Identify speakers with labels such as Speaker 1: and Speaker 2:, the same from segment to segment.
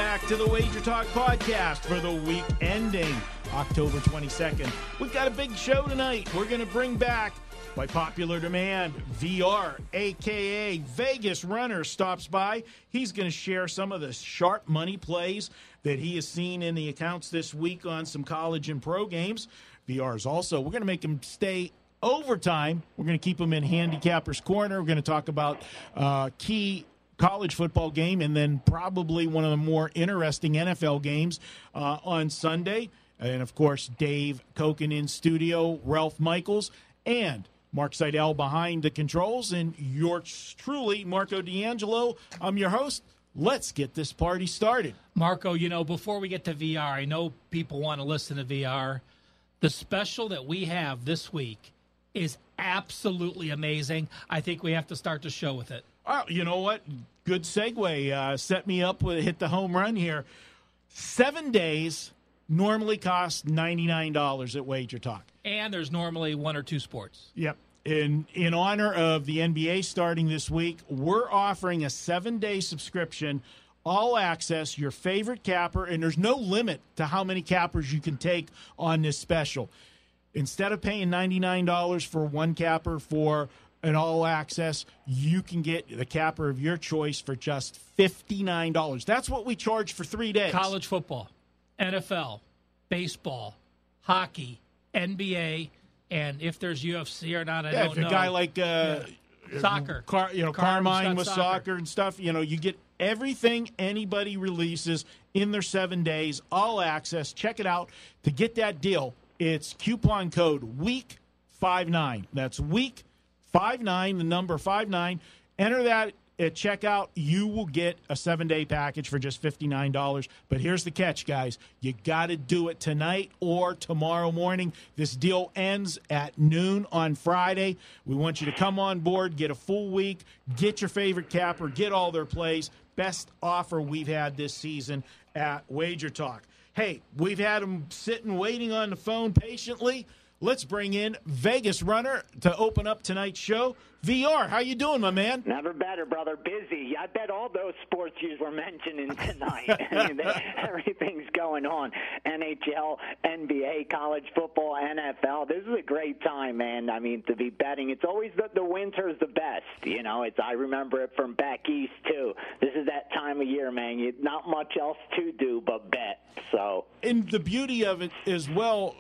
Speaker 1: back to the WagerTalk Podcast for the week ending October 22nd. We've got a big show tonight. We're going to bring back, by popular demand, VR, a.k.a. Vegas Runner, stops by. He's going to share some of the sharp money plays that he has seen in the accounts this week on some college and pro games. VR's also, we're going to make him stay overtime. We're going to keep him in Handicappers Corner. We're going to talk about key college football game and then probably one of the more interesting NFL games on Sunday. And, of course, Dave Cokin in studio, Ralph Michaels, and Mark Seidel behind the controls, and yours truly, Marco D'Angelo. I'm your host. Let's get this party started.
Speaker 2: Marco, you know, before we get to VR, I know people want to listen to VR. The special that we have this week is absolutely amazing. I think we have to start the show with it.
Speaker 1: Oh, you know what? Good segue. Set me up with hit the home run here. 7 days normally cost $99 at WagerTalk.
Speaker 2: And there's normally one or two sports.
Speaker 1: Yep. In honor of the NBA starting this week, we're offering a 7-day subscription, all access, your favorite capper, and there's no limit to how many cappers you can take on this special. Instead of paying $99 for one capper for an all access, you can get the capper of your choice for just $59. That's what we charge for 3 days.
Speaker 2: College football, NFL, baseball, hockey, NBA, and if there's UFC or not, I don't know.
Speaker 1: A guy like
Speaker 2: soccer,
Speaker 1: Carmine with soccer and stuff, you get everything anybody releases in their 7 days, all access. Check it out. To get that deal, it's coupon code WEEK59. That's WEEK59, the number 59. Enter that at checkout. You will get a 7-day package for just $59. But here's the catch, guys. You got to do it tonight or tomorrow morning. This deal ends at noon on Friday. We want you to come on board, get a full week, get your favorite capper, get all their plays. Best offer we've had this season at WagerTalk. Hey, we've had them sitting waiting on the phone patiently. Let's bring in Vegas Runner to open up tonight's show. VR, how you doing, my man?
Speaker 3: Never better, brother. Busy. I bet all those sports you were mentioning tonight. I mean, everything's going on. NHL, NBA, college football, NFL. This is a great time, man. I mean, to be betting. It's always the winter's the best. I remember it from back east, too. This is that time of year, man. Not much else to do but bet. So,
Speaker 1: and the beauty of it as well,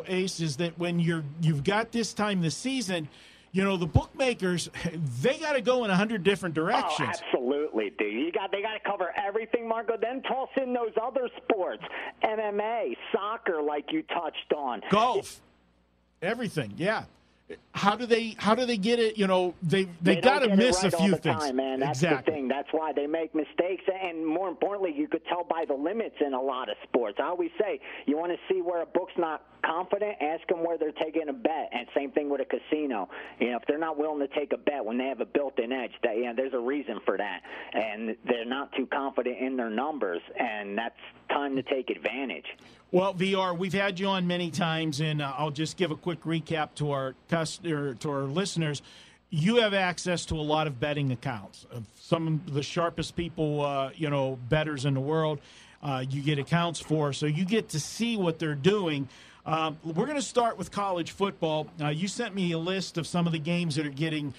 Speaker 1: Ace, is that when you've got this time this season, the bookmakers, they got to go in 100 different directions.
Speaker 3: Oh, absolutely, dude. They got to cover everything, Marco. Then toss in those other sports, MMA, soccer, like you touched on,
Speaker 1: golf, everything. Yeah. How do they get it? They got to miss
Speaker 3: right
Speaker 1: a few
Speaker 3: all the
Speaker 1: things.
Speaker 3: Time, man. That's
Speaker 1: exactly.
Speaker 3: The thing. That's why they make mistakes, and more importantly, you could tell by the limits in a lot of sports. I always say, you want to see where a book's not confident, ask them where they're taking a bet, and same thing with a casino. If they're not willing to take a bet when they have a built-in edge, there's a reason for that, and they're not too confident in their numbers, and that's time to take advantage.
Speaker 1: Well, VR, we've had you on many times, and I'll just give a quick recap to our listeners. You have access to a lot of betting accounts. Some of the sharpest people, bettors in the world, you get accounts for, so you get to see what they're doing. We're going to start with college football. You sent me a list of some of the games that are getting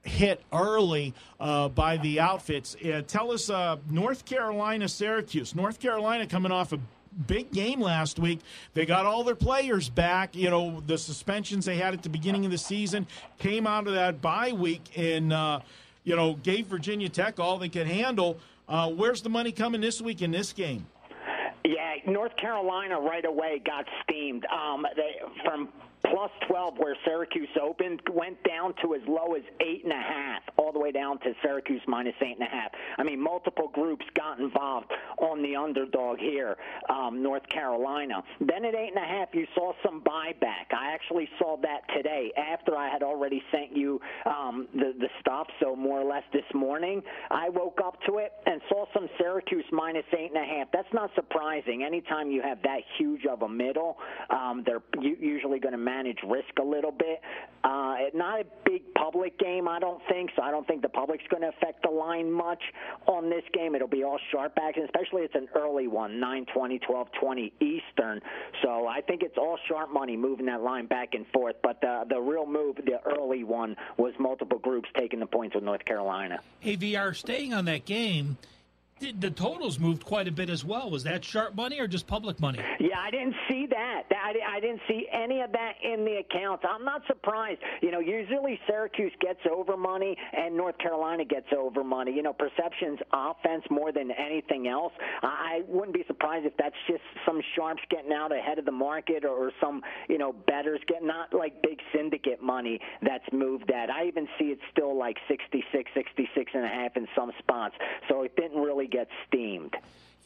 Speaker 1: hit early by the outfits. Tell us North Carolina, Syracuse. North Carolina coming off a big game last week. They got all their players back. The suspensions they had at the beginning of the season came out of that bye week and, gave Virginia Tech all they could handle. Where's the money coming this week in this game?
Speaker 3: Yeah, North Carolina right away got steamed. From plus 12 where Syracuse opened, went down to as low as 8.5, all the way down to Syracuse minus 8.5. I mean, multiple groups got involved on the underdog here, North Carolina. Then at 8.5, you saw some buyback. I actually saw that today after I had already sent you the stuff, so more or less this morning. I woke up to it and saw some Syracuse minus 8.5. That's not surprising. Anytime you have that huge of a middle, they're usually going to match manage risk a little bit. Not a big public game, I don't think, so I don't think the public's going to affect the line much on this game. It'll be all sharp action, especially it's an early one, 9:20, 12:20 Eastern. So I think it's all sharp money moving that line back and forth. But the real move, the early one, was multiple groups taking the points with North Carolina.
Speaker 2: Hey, VR, staying on that game, the totals moved quite a bit as well. Was that sharp money or just public money?
Speaker 3: Yeah, I didn't see that. I didn't see any of that in the accounts. I'm not surprised. Usually Syracuse gets over money and North Carolina gets over money. Perception's offense more than anything else. I wouldn't be surprised if that's just some sharps getting out ahead of the market or some, bettors getting, not like big syndicate money that's moved that. I even see it still like 66, 66 and a half in some spots. So it didn't really get steamed.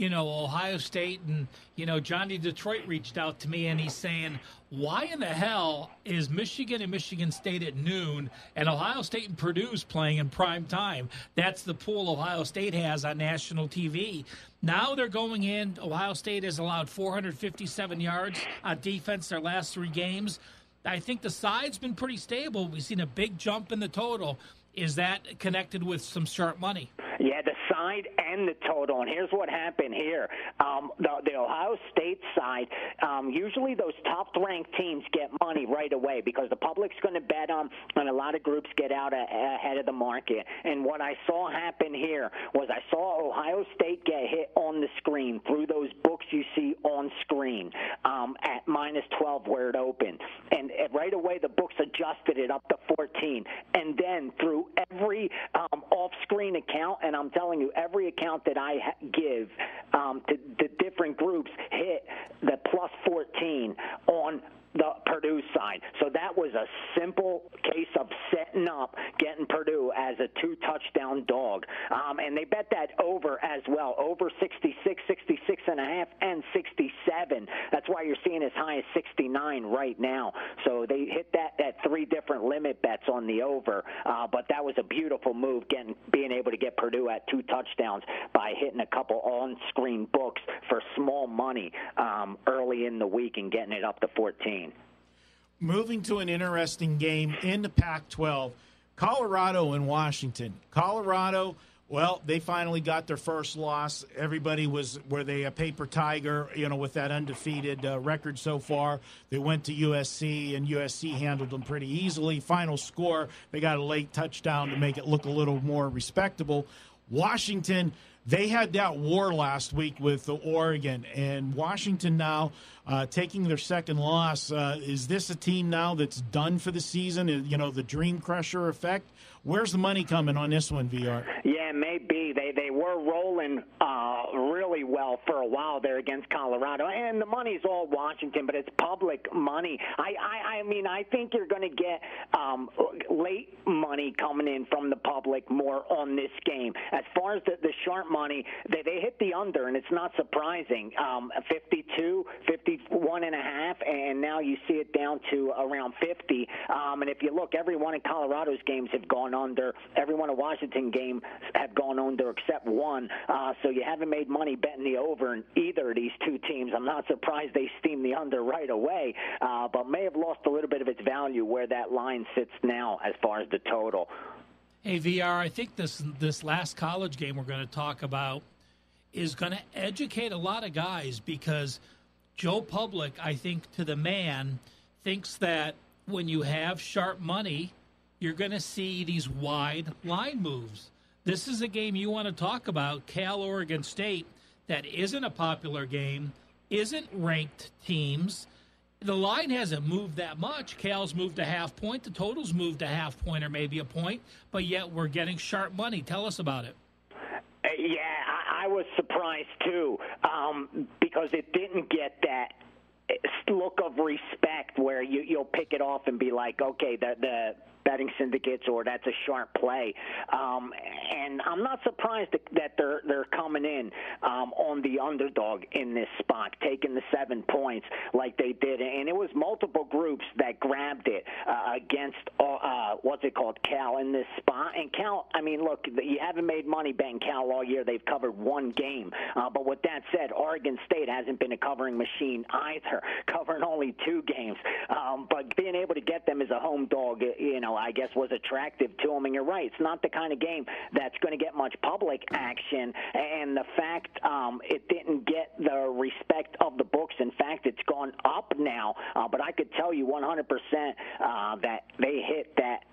Speaker 2: Ohio State and, Gianni Detroit reached out to me and he's saying, why in the hell is Michigan and Michigan State at noon and Ohio State and Purdue's playing in prime time? That's the pool Ohio State has on national TV. Now they're going in. Ohio State has allowed 457 yards on defense their last 3 games. I think the side's been pretty stable. We've seen a big jump in the total. Is that connected with some sharp money?
Speaker 3: Yeah, the side and the total. And here's what happened here. The Ohio State side, usually those top-ranked teams get money right away because the public's going to bet them, and a lot of groups get out ahead of the market. And what I saw happen here was I saw Ohio State get hit on the screen through those books you see on screen at -12 where it opened. And right away the books adjusted it up to 14. And then through every off-screen account, and I'm telling you, every account that I give to the different groups hit the +14 on the Purdue side. So that was a simple case of setting up, getting Purdue as a 2-touchdown dog. And they bet that over as well, over 66, 66 and a half, and 67. That's why you're seeing as high as 69 right now. So they hit that at 3 different limit bets on the over. But that was a beautiful move, being able to get Purdue at 2 touchdowns by hitting a couple on-screen books for small money early in the week and getting it up to 14.
Speaker 1: Moving to an interesting game in the Pac-12, Colorado and Washington. Colorado, well, they finally got their first loss. Everybody were they a paper tiger, with that undefeated record so far. They went to USC, and USC handled them pretty easily. Final score, they got a late touchdown to make it look a little more respectable. Washington, they had that war last week with Oregon, and Washington now taking their second loss. Is this a team now that's done for the season? The dream crusher effect? Where's the money coming on this one, VR?
Speaker 3: Yeah, maybe. They were rolling really well for a while there against Colorado, and the money's all Washington, but it's public money. I think you're going to get late money coming in from the public more on this game. As far as the sharp money, they hit the under, and it's not surprising. 52, 51 and a half, and now you see it down to around 50. And if you look, every one of Colorado's games have gone under. Every one of Washington games have gone under except one. So you haven't made money betting the over in either of these two teams. I'm not surprised they steamed the under right away, but may have lost a little bit of its value where that line sits now as far as the total.
Speaker 2: Hey, VR, I think this last college game we're going to talk about is going to educate a lot of guys because Joe Public, I think, to the man, thinks that when you have sharp money, you're going to see these wide line moves. This is a game you want to talk about, Cal, Oregon State, that isn't a popular game, isn't ranked teams. The line hasn't moved that much. Cal's moved a half point. The total's moved a half point or maybe a point, but yet we're getting sharp money. Tell us about it.
Speaker 3: Yeah, I was surprised, too, because it didn't get that look of respect where you'll pick it off and be like, okay, the betting syndicates or that's a sharp play. And I'm not surprised that they're coming in on the underdog in this spot, taking the 7 points like they did. And it was multiple groups that grabbed it against, Cal in this spot. And Cal, I mean, look, you haven't made money betting Cal all year. They've covered one game. But with that said, Oregon State hasn't been a covering machine either, covering only 2 games. But being able to get them as a home dog, I guess was attractive to them. And you're right, it's not the kind of game that's going to get much public action. And the fact it didn't get the respect of the books. In fact, it's gone up now. But I could tell you 100% that they hit that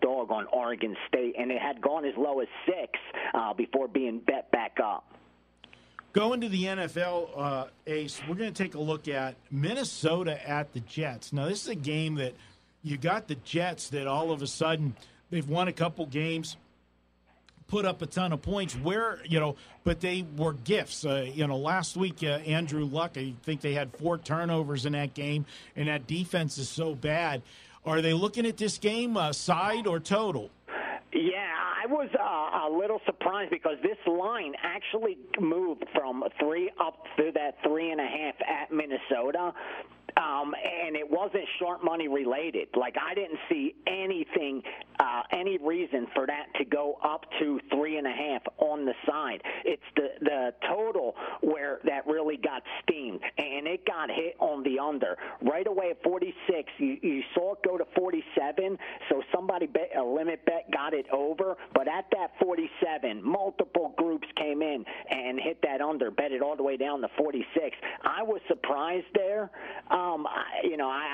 Speaker 3: dog on Oregon State, and it had gone as low as 6 before being bet back up.
Speaker 1: Going to the NFL, Ace, we're going to take a look at Minnesota at the Jets. Now, this is a game that you got the Jets that all of a sudden they've won a couple games, put up a ton of points, but they were gifts. Last week, Andrew Luck, I think they had 4 turnovers in that game, and that defense is so bad. Are they looking at this game side or total?
Speaker 3: Yeah, I was a little surprised because this line actually moved from 3 up to that 3.5 at Minnesota. And it wasn't sharp money related. Like, I didn't see anything, any reason for that to go up to 3.5 on the side. It's the total where that really got steamed, and it got hit on the under. Right away at 46, you saw it go to 47, so somebody bet a limit bet got it over. But at that 47, multiple groups came in and hit that under, bet it all the way down to 46. I was surprised there.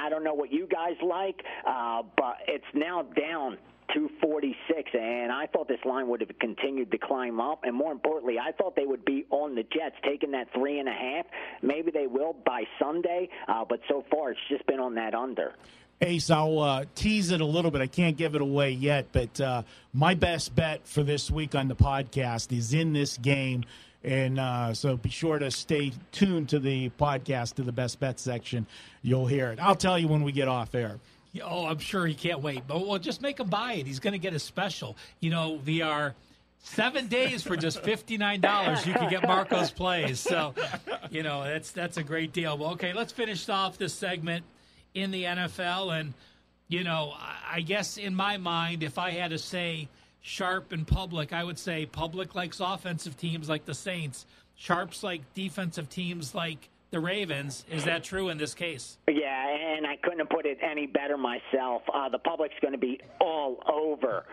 Speaker 3: I don't know what you guys like, but it's now down to 46, and I thought this line would have continued to climb up, and more importantly, I thought they would be on the Jets, taking that 3.5. Maybe they will by Sunday, but so far it's just been on that under.
Speaker 1: Ace, I'll tease it a little bit. I can't give it away yet, but my best bet for this week on the podcast is in this game. And so be sure to stay tuned to the podcast, to the best bet section. You'll hear it. I'll tell you when we get off air.
Speaker 2: Oh, I'm sure he can't wait. But we'll just make him buy it. He's going to get a special. VR 7 days for just $59. You can get Marco's plays. So, that's a great deal. Well, okay, let's finish off this segment in the NFL. And, I guess in my mind, if I had to say sharp and public, I would say public likes offensive teams like the Saints. Sharps like defensive teams like the Ravens. Is that true in this case?
Speaker 3: Yeah, and I couldn't have put it any better myself. The public's going to be all over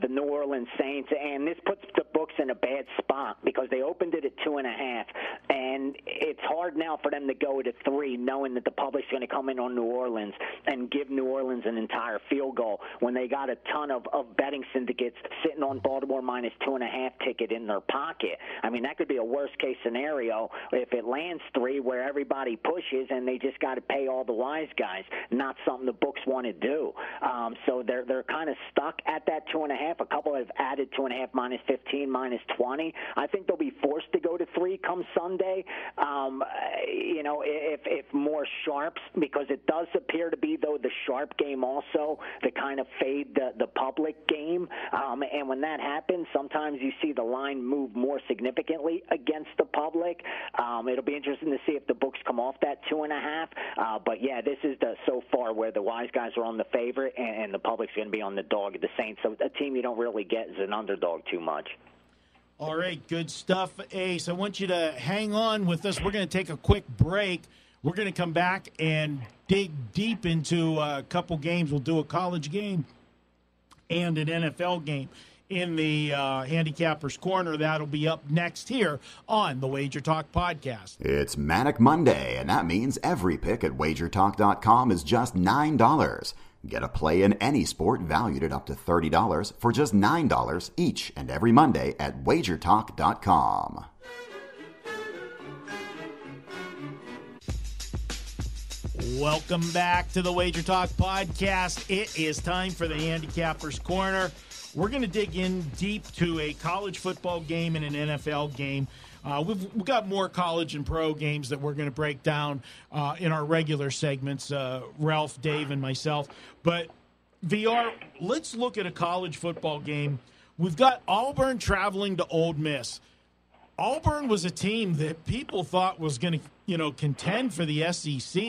Speaker 3: the New Orleans Saints, and this puts the books in a bad spot because they opened it at 2.5, and it's hard now for them to go to 3, knowing that the public's going to come in on New Orleans and give New Orleans an entire field goal when they got a ton of betting syndicates sitting on Baltimore minus 2.5 ticket in their pocket. I mean, that could be a worst-case scenario if it lands 3 where everybody pushes and they just got to pay all the wise guys, not something the books want to do. So they're kind of stuck at that 2.5. A couple have added 2.5 minus 15, minus 20. I think they'll be forced to go to 3 come Sunday. If more sharps, because it does appear to be, though, the sharp game also to kind of fade the public game. And when that happens, sometimes you see the line move more significantly against the public. It'll be interesting to see if the books come off that 2.5. But yeah, this is so far where the wise guys are on the favorite and the public's going to be on the dog of the Saints. So a team you don't really get is an underdog too much.
Speaker 1: All right, good stuff, Ace. I want you to hang on with us. We're going to take a quick break. We're going to come back and dig deep into a couple games. We'll do a college game and an NFL game in the Handicappers Corner. That'll be up next here on the WagerTalk Podcast.
Speaker 4: It's Manic Monday, and that means every pick at WagerTalk.com is just $9. Get a play in any sport valued at up to $30 for just $9 each and every Monday at WagerTalk.com.
Speaker 1: Welcome back to the WagerTalk Podcast. It is time for the Handicappers Corner. We're going to dig in deep to a college football game and an NFL game. We've got more college and pro games that we're going to break down in our regular segments, Ralph, Dave, and myself. But VR, let's look at a college football game. We've got Auburn traveling to Ole Miss. Auburn was a team that people thought was going to, contend for the SEC.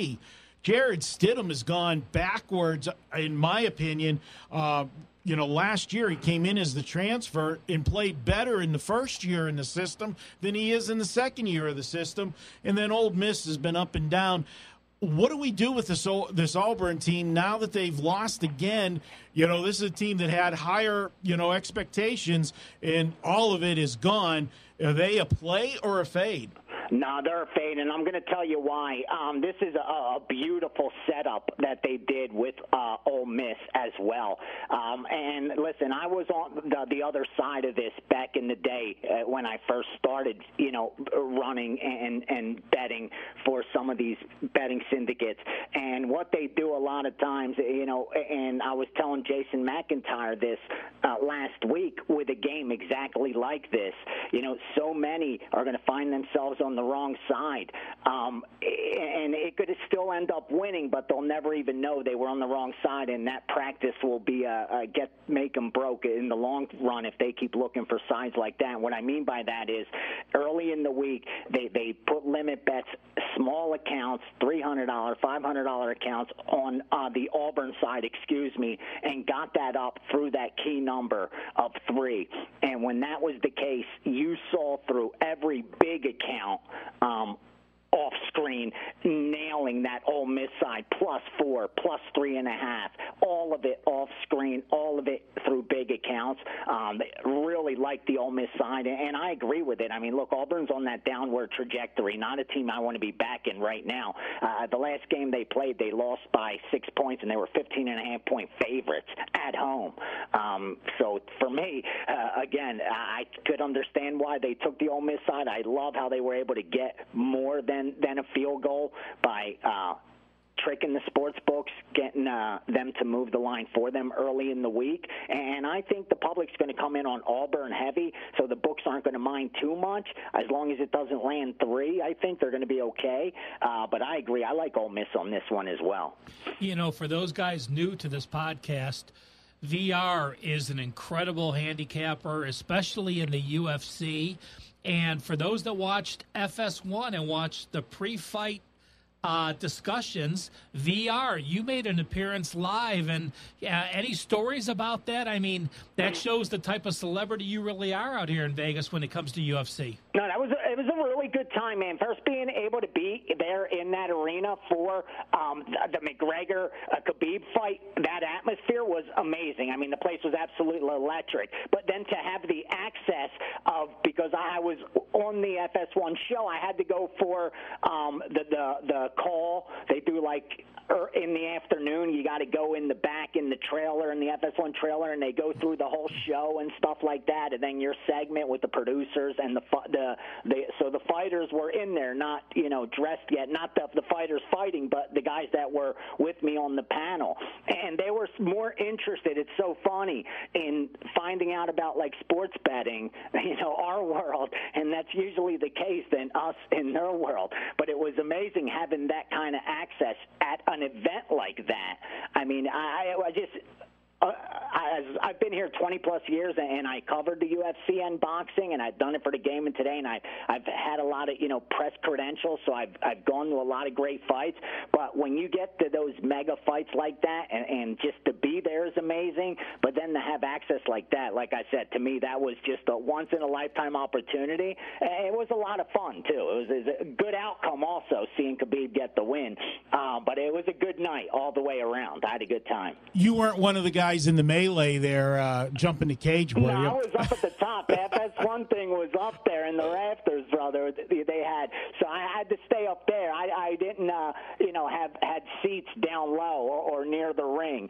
Speaker 1: Jared Stidham has gone backwards, in my opinion. Last year he came in as the transfer and played better in the first year in the system than he is in the second year of the system. And then Ole Miss has been up and down. What do we do with this Auburn team now that they've lost again? This is a team that had higher, expectations, and all of it is gone. Are they a play or a fade?
Speaker 3: No, they're a fade, and I'm going to tell you why. This is a beautiful setup that they did with Ole Miss as well. And listen, I was on the other side of this back in the day when I first started, running and betting for some of these betting syndicates. And what they do a lot of times, and I was telling Jason McIntyre this last week with a game exactly like this. So many are going to find themselves on the wrong side, and it could still end up winning, but they'll never even know they were on the wrong side, and that practice will be make them broke in the long run if they keep looking for sides like that. And what I mean by that is early in the week they put limit bets, small accounts, $300, $500 accounts on the Auburn side, and got that up through that key number of 3. And when that was the case, you saw through every big account off screen, nailing that Ole Miss side, +4, +3.5, all of it off screen, all of it through big accounts. Really like the Ole Miss side, and I agree with it. I mean, look, Auburn's on that downward trajectory, not a team I want to be backing right now. The last game they played, they lost by 6 points, and they were 15.5-point favorites at home. So for me, again, I could understand why they took the Ole Miss side. I love how they were able to get more than a field goal by tricking the sports books, getting them to move the line for them early in the week. And I think the public's going to come in on Auburn heavy, so the books aren't going to mind too much. As long as it doesn't land 3, I think they're going to be okay. But I agree. I like Ole Miss on this one as well.
Speaker 2: For those guys new to this podcast, VR is an incredible handicapper, especially in the UFC. And for those that watched FS1 and watched the pre-fight discussions, VR, you made an appearance live, and any stories about that? I mean, that shows the type of celebrity you really are out here in Vegas when it comes to UFC.
Speaker 3: No, it was a really good time, man. First, being able to be there in that arena for the McGregor-Khabib fight, that atmosphere was amazing. I mean, the place was absolutely electric. But then to have the access of, because I was on the FS1 show, I had to go for the call. They do like in the afternoon, you got to go in the back in the trailer, in the FS1 trailer, and they go through the whole show and stuff like that. And then your segment with the producers and so the fighters were in there, not dressed yet, not the fighters fighting, but the guys that were with me on the panel, and they were more interested. It's so funny in finding out about like sports betting, our world, and that's usually the case than us in their world. But it was amazing having that kind of access at an event like that. I mean, I've been here 20-plus years, and I covered the UFC and boxing, and I've done it for the Game and Today, and I've had a lot of, press credentials, so I've gone to a lot of great fights. But when you get to those mega fights like that, and just to be there is amazing, but then to have access like that, like I said, to me, that was just a once-in-a-lifetime opportunity. And it was a lot of fun, too. It was a good outcome also, seeing Khabib get the win. But it was a good night all the way around. I had a good time.
Speaker 1: You weren't one of the guys in the melee there jumping the cage, were you?
Speaker 3: No, I was up at the top. FS1 thing was up there in the rafters, brother. They had, so I had to stay up there. I didn't, have had seats down low or near the ring.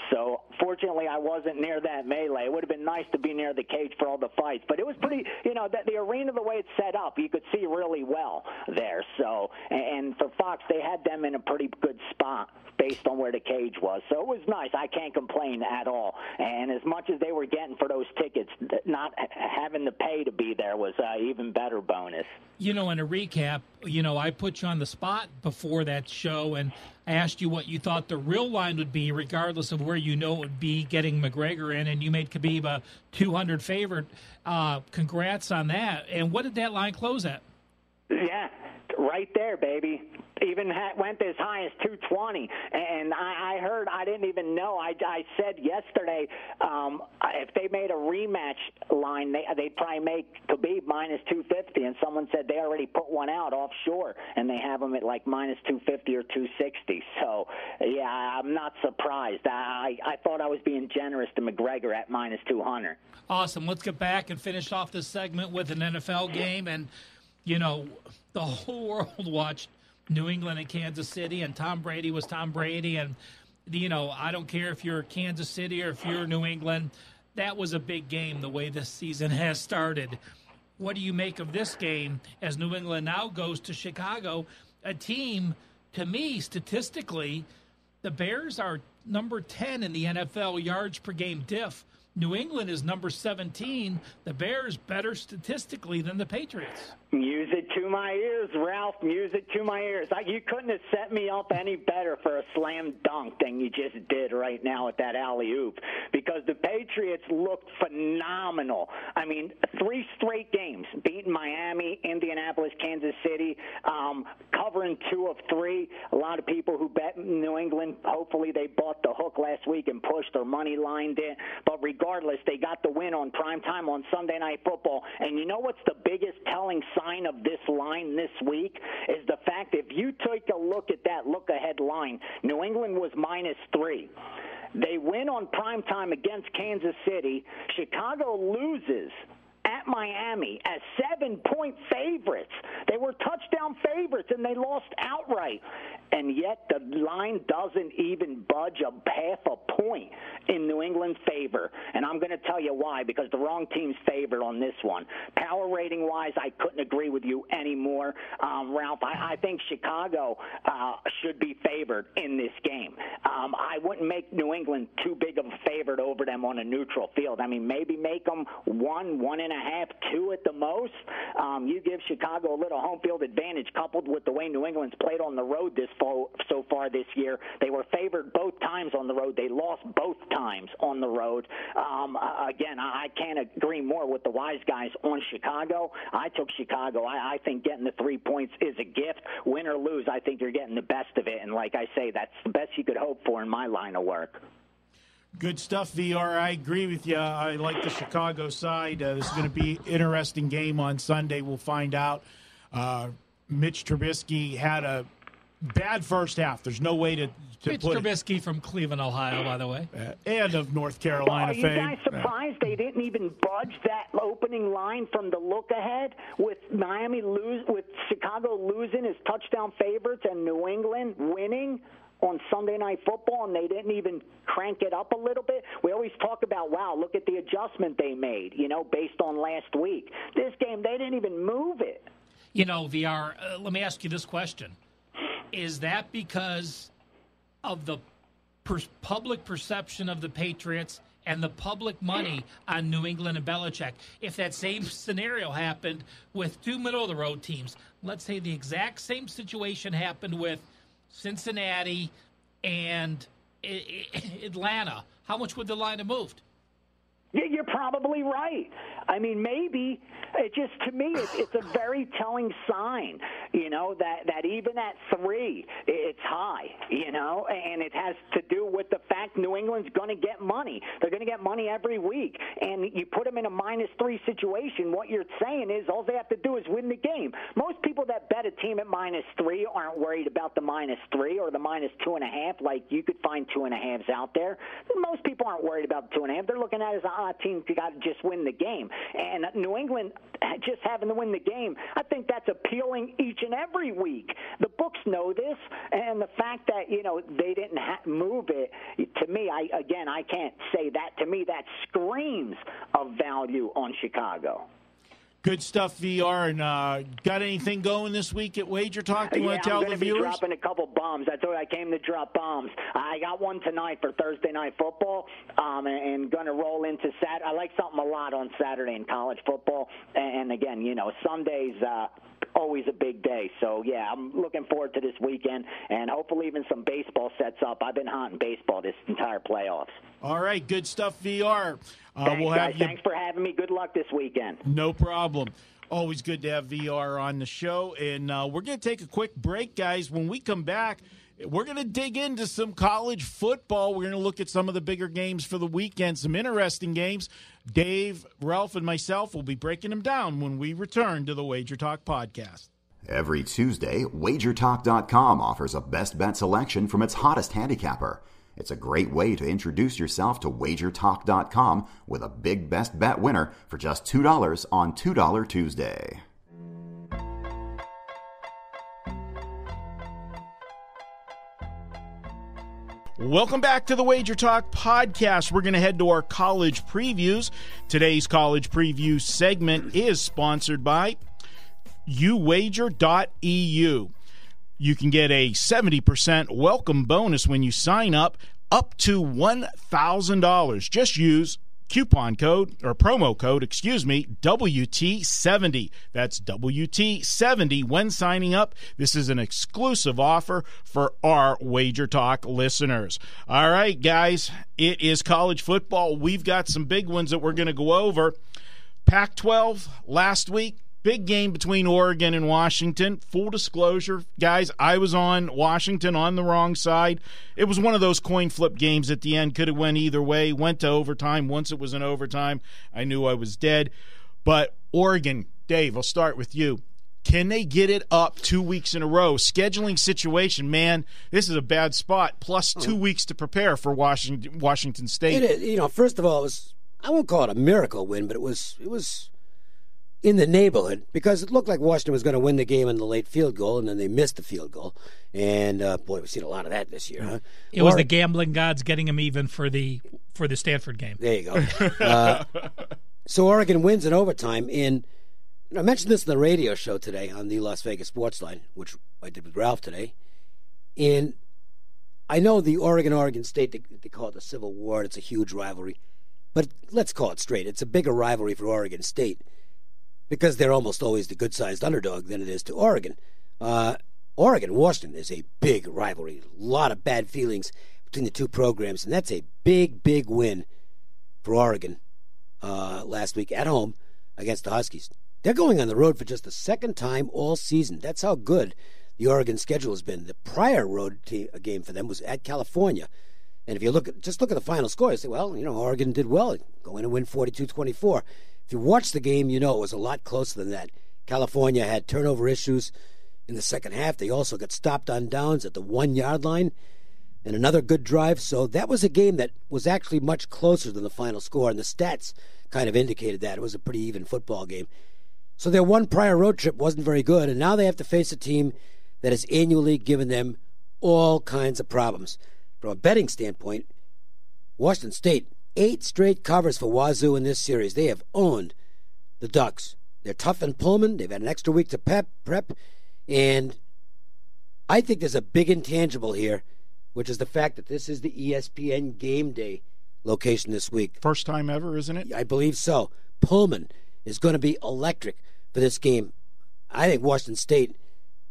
Speaker 3: So fortunately, I wasn't near that melee. It would have been nice to be near the cage for all the fights. But it was pretty, the arena, the way it's set up, you could see really well there. So, and for Fox, they had them in a pretty good spot based on where the cage was. So it was nice. I can't complain at all. And as much as they were getting for those tickets, not having to pay to be there was even better bonus.
Speaker 2: In a recap, I put you on the spot before that show, and I asked you what you thought the real line would be, regardless of where it would be getting McGregor in, and you made Khabib a 200 favorite. Congrats on that. And what did that line close at?
Speaker 3: Yeah, right there, baby. Even went as high as 220, and I heard, I didn't even know. I said yesterday, if they made a rematch line, they'd probably make Khabib minus 250, and someone said they already put one out offshore, and they have them at like minus 250 or 260. So, yeah, I'm not surprised. I thought I was being generous to McGregor at minus 200.
Speaker 2: Awesome. Let's get back and finish off this segment with an NFL game, and, the whole world watched New England and Kansas City, and Tom Brady was Tom Brady. And, I don't care if you're Kansas City or if you're New England. That was a big game the way this season has started. What do you make of this game as New England now goes to Chicago, a team, to me, statistically, the Bears are number 10 in the NFL yards per game diff. New England is number 17. The Bears better statistically than the Patriots.
Speaker 3: Music to my ears, Ralph. Music to my ears. You couldn't have set me up any better for a slam dunk than you just did right now with that alley-oop, because the Patriots looked phenomenal. I mean, 3 straight games, beating Miami, Indianapolis, Kansas City, covering 2 of 3. A lot of people who bet New England, hopefully they bought the hook last week and pushed or money lined it. But regardless, they got the win on primetime on Sunday Night Football. And you know what's the biggest telling sign of this line this week is the fact if you take a look at that look-ahead line, New England was minus 3. They win on primetime against Kansas City. Chicago loses at Miami as 7-point favorites. They were touchdown favorites, and they lost outright. And yet the line doesn't even budge a half a point in New England's favor. And I'm going to tell you why, because the wrong team's favored on this one. Power rating-wise, I couldn't agree with you anymore. Ralph, I think Chicago should be favored in this game. I wouldn't make New England too big of a favorite over them on a neutral field. I mean, maybe make them 1.5, 2 at the most. You give Chicago a little home field advantage, coupled with the way New England's played on the road so far this year. They were favored both times on the road. They lost both times on the road. Again, I can't agree more with the wise guys on Chicago. I took Chicago. I think getting the 3 points is a gift. Win or lose, I think you're getting the best of it. And like I say, that's the best you could hope for in my line of work.
Speaker 1: Good stuff, VR. I agree with you. I like the Chicago side. This is going to be an interesting game on Sunday. We'll find out. Mitch Trubisky had a bad first half. There's no way to
Speaker 2: Mitch
Speaker 1: put
Speaker 2: Trubisky from Cleveland, Ohio, by the way.
Speaker 1: And of North Carolina fame.
Speaker 3: Are you guys surprised they didn't even budge that opening line from the look-ahead with with Chicago losing as touchdown favorites and New England winning on Sunday Night Football, and they didn't even crank it up a little bit? We always talk about, wow, look at the adjustment they made, based on last week. This game, they didn't even move it.
Speaker 2: VR, let me ask you this question. Is that because of the public perception of the Patriots and the public money on New England and Belichick? If that same scenario happened with 2 middle-of-the-road teams, let's say the exact same situation happened with Cincinnati and Atlanta, how much would the line have moved?
Speaker 3: Yeah, you're probably right. I mean, maybe. It just, to me, it's a very telling sign, that even at 3, it's high, and it has to do with the fact New England's going to get money. They're going to get money every week, and you put them in a -3 situation, what you're saying is all they have to do is win the game. Most people that bet a team at -3 aren't worried about the -3 or the -2.5, like you could find 2.5s out there. Most people aren't worried about the 2.5. They're looking at it as team got to just win the game. And New England just having to win the game, I think that's appealing each and every week. The books know this, and the fact that, they didn't move it, to me, I can't say that. To me, that screams of value on Chicago.
Speaker 1: Good stuff, VR. And got anything going this week at WagerTalk? You want to tell the viewers?
Speaker 3: I'm going to be dropping a couple bombs. I told you I came to drop bombs. I got one tonight for Thursday Night Football, and going to roll into Saturday. I like something a lot on Saturday in college football. And again, Sunday's always a big day. So, yeah, I'm looking forward to this weekend, and hopefully even some baseball sets up. I've been hunting baseball this entire playoffs.
Speaker 1: All right, good stuff, VR.
Speaker 3: Thanks, guys. Thanks for having me. Good luck this weekend.
Speaker 1: No problem. Always good to have VR on the show. And we're going to take a quick break, guys. When we come back, we're going to dig into some college football. We're going to look at some of the bigger games for the weekend, some interesting games. Dave, Ralph, and myself will be breaking them down when we return to the WagerTalk Podcast.
Speaker 4: Every Tuesday, WagerTalk.com offers a best bet selection from its hottest handicapper. It's a great way to introduce yourself to WagerTalk.com with a big best bet winner for just $2 on $2 Tuesday.
Speaker 1: Welcome back to the WagerTalk Podcast. We're going to head to our college previews. Today's college preview segment is sponsored by uwager.eu. You can get a 70% welcome bonus when you sign up to $1,000. Just use promo code, WT70. That's WT70 when signing up. This is an exclusive offer for our WagerTalk listeners. All right, guys, it is college football. We've got some big ones that we're going to go over. Pac-12 last week. Big game between Oregon and Washington. Full disclosure, guys, I was on Washington on the wrong side. It was one of those coin flip games at the end. Could have went either way. Went to overtime. Once it was in overtime, I knew I was dead. But Oregon, Dave, I'll start with you. Can they get it up 2 weeks in a row? Scheduling situation, man, this is a bad spot. Plus 2 weeks to prepare for Washington State.
Speaker 5: It is. First of all, I won't call it a miracle win, but it was in the neighborhood, because it looked like Washington was going to win the game in the late field goal, and then they missed the field goal. And, boy, we've seen a lot of that this year, huh?
Speaker 2: It was the gambling gods getting them even for the Stanford game.
Speaker 5: There you go. So Oregon wins in overtime. And I mentioned this in the radio show today on the Las Vegas Sports Line, which I did with Ralph today. And I know the Oregon State, they call it the Civil War. It's a huge rivalry. But let's call it straight. It's a bigger rivalry for Oregon State, because they're almost always the good-sized underdog than it is to Oregon. Oregon-Washington is a big rivalry. A lot of bad feelings between the two programs, and that's a big, big win for Oregon last week at home against the Huskies. They're going on the road for just the second time all season. That's how good the Oregon schedule has been. The prior road game for them was at California. And if you look at the final score, you say, well, Oregon did well, going to win 42-24. If you watch the game, it was a lot closer than that. California had turnover issues in the second half. They also got stopped on downs at the 1-yard line and another good drive. So that was a game that was actually much closer than the final score, and the stats kind of indicated that. It was a pretty even football game. So their one prior road trip wasn't very good, and now they have to face a team that has annually given them all kinds of problems. From a betting standpoint, Washington State, 8 straight covers for Wazoo in this series. They have owned the Ducks. They're tough in Pullman. They've had an extra week to prep. And I think there's a big intangible here, which is the fact that this is the ESPN Game Day location this week.
Speaker 1: First time ever, isn't it?
Speaker 5: I believe so. Pullman is going to be electric for this game. I think Washington State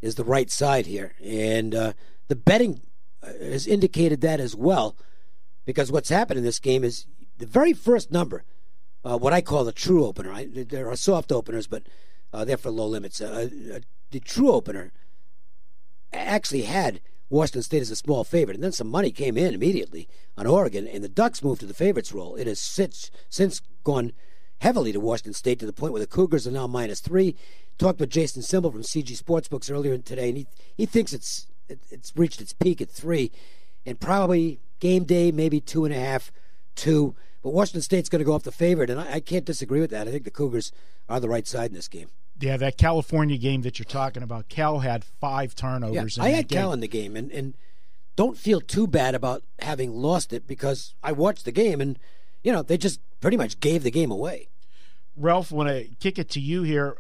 Speaker 5: is the right side here. And the betting has indicated that as well. Because what's happened in this game is the very first number, what I call the true opener. There are soft openers, but they're for low limits. The true opener actually had Washington State as a small favorite, and then some money came in immediately on Oregon, and the Ducks moved to the favorites role. It has since gone heavily to Washington State to the point where the Cougars are now -3. Talked with Jason Simbel from CG Sportsbooks earlier today, and he thinks it's reached its peak at 3, and probably game day, maybe 2.5, 2. But Washington State's going to go off the favorite, and I can't disagree with that. I think the Cougars are the right side in this game.
Speaker 1: Yeah, that California game that you're talking about, Cal had 5 turnovers in that game.
Speaker 5: I had Cal in the game, and don't feel too bad about having lost it, because I watched the game, and, they just pretty much gave the game away.
Speaker 1: Ralph, when I kick it to you here,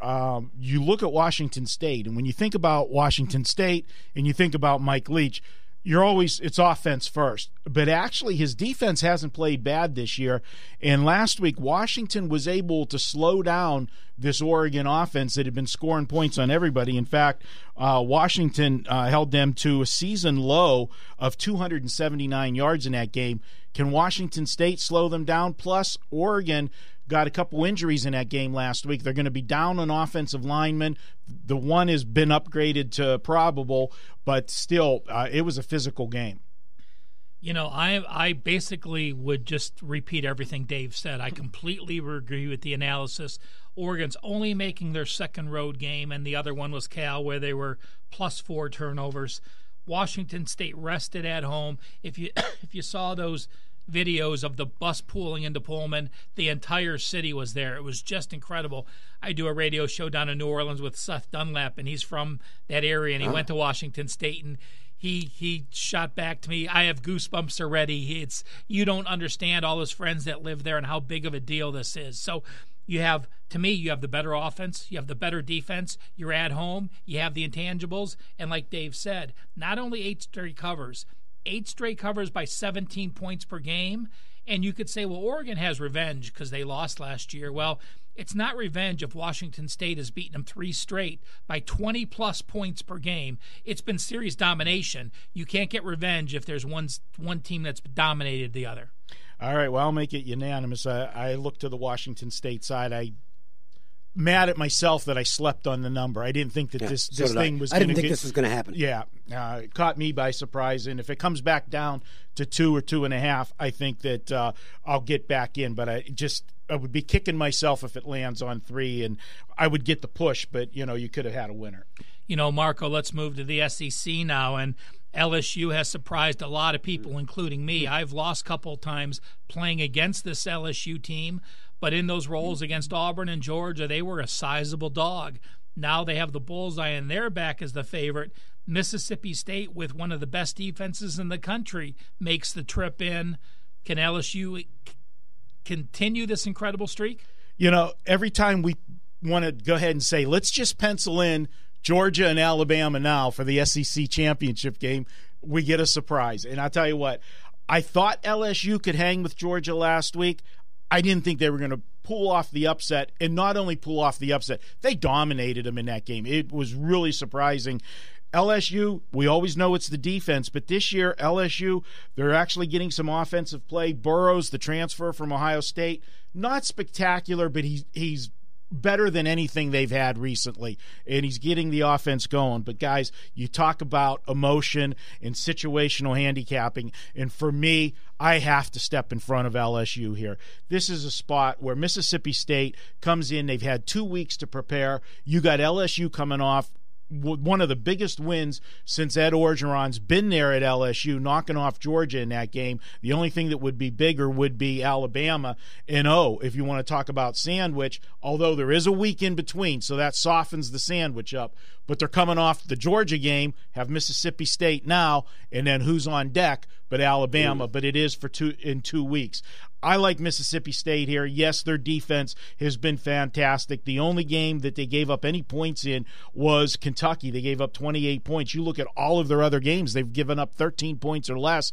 Speaker 1: you look at Washington State, and when you think about Washington State and you think about Mike Leach, it's offense first. But actually, his defense hasn't played bad this year. And last week, Washington was able to slow down this Oregon offense that had been scoring points on everybody. In fact, Washington held them to a season low of 279 yards in that game. Can Washington State slow them down? Plus, Oregon got a couple injuries in that game last week. They're going to be down on offensive linemen. The one has been upgraded to probable, but still, it was a physical game.
Speaker 2: You know, I basically would just repeat everything Dave said. I completely agree with the analysis. Oregon's only making their second road game, and the other one was Cal, where they were +4 turnovers. Washington State rested at home. If you saw those videos of the bus pulling into Pullman, the entire city was there. It was just incredible. I do a radio show down in New Orleans with Seth Dunlap, and he's from that area, and he went to Washington State, and he shot back to me. I have goosebumps already. You don't understand all his friends that live there and how big of a deal this is. So you have the better offense, you have the better defense, you're at home, you have the intangibles, and like Dave said, not only 8 straight covers by 17 points per game. And you could say, well, Oregon has revenge because they lost last year. Well, it's not revenge if Washington State has beaten them 3 straight by 20-plus points per game. It's been series domination. You can't get revenge if there's one team that's dominated the other.
Speaker 1: All right, well, I'll make it unanimous. I look to the Washington State side. I'm mad at myself that I slept on the number. I didn't think that this thing was going to
Speaker 5: I didn't think this was going to happen.
Speaker 1: Yeah, it caught me by surprise. And if it comes back down to 2 or 2.5, I think that I'll get back in. But I would be kicking myself if it lands on 3, and I would get the push. But, you could have had a winner.
Speaker 2: Marco, let's move to the SEC now. And LSU has surprised a lot of people, including me. I've lost a couple of times playing against this LSU team. But in those roles against Auburn and Georgia, they were a sizable dog. Now they have the bullseye in their back as the favorite. Mississippi State, with one of the best defenses in the country, makes the trip in. Can LSU continue this incredible streak?
Speaker 1: Every time we want to go ahead and say, let's just pencil in Georgia and Alabama now for the SEC championship game, we get a surprise. And I'll tell you what, I thought LSU could hang with Georgia last week. I didn't think they were going to pull off the upset, and not only pull off the upset, they dominated them in that game. It was really surprising. LSU, we always know it's the defense, but this year, LSU, they're actually getting some offensive play. Burrows, the transfer from Ohio State, not spectacular, but he's better than anything they've had recently, and he's getting the offense going. But, guys, you talk about emotion and situational handicapping, and for me, I have to step in front of LSU here. This is a spot where Mississippi State comes in. They've had 2 weeks to prepare. You got LSU coming off one of the biggest wins since Ed Orgeron's been there at LSU, knocking off Georgia in that game. The only thing that would be bigger would be Alabama. And, if you want to talk about sandwich, although there is a week in between, so that softens the sandwich up. But they're coming off the Georgia game, have Mississippi State now, and then who's on deck but Alabama. But it is in 2 weeks. I like Mississippi State here. Yes, their defense has been fantastic. The only game that they gave up any points in was Kentucky. They gave up 28 points. You look at all of their other games, they've given up 13 points or less.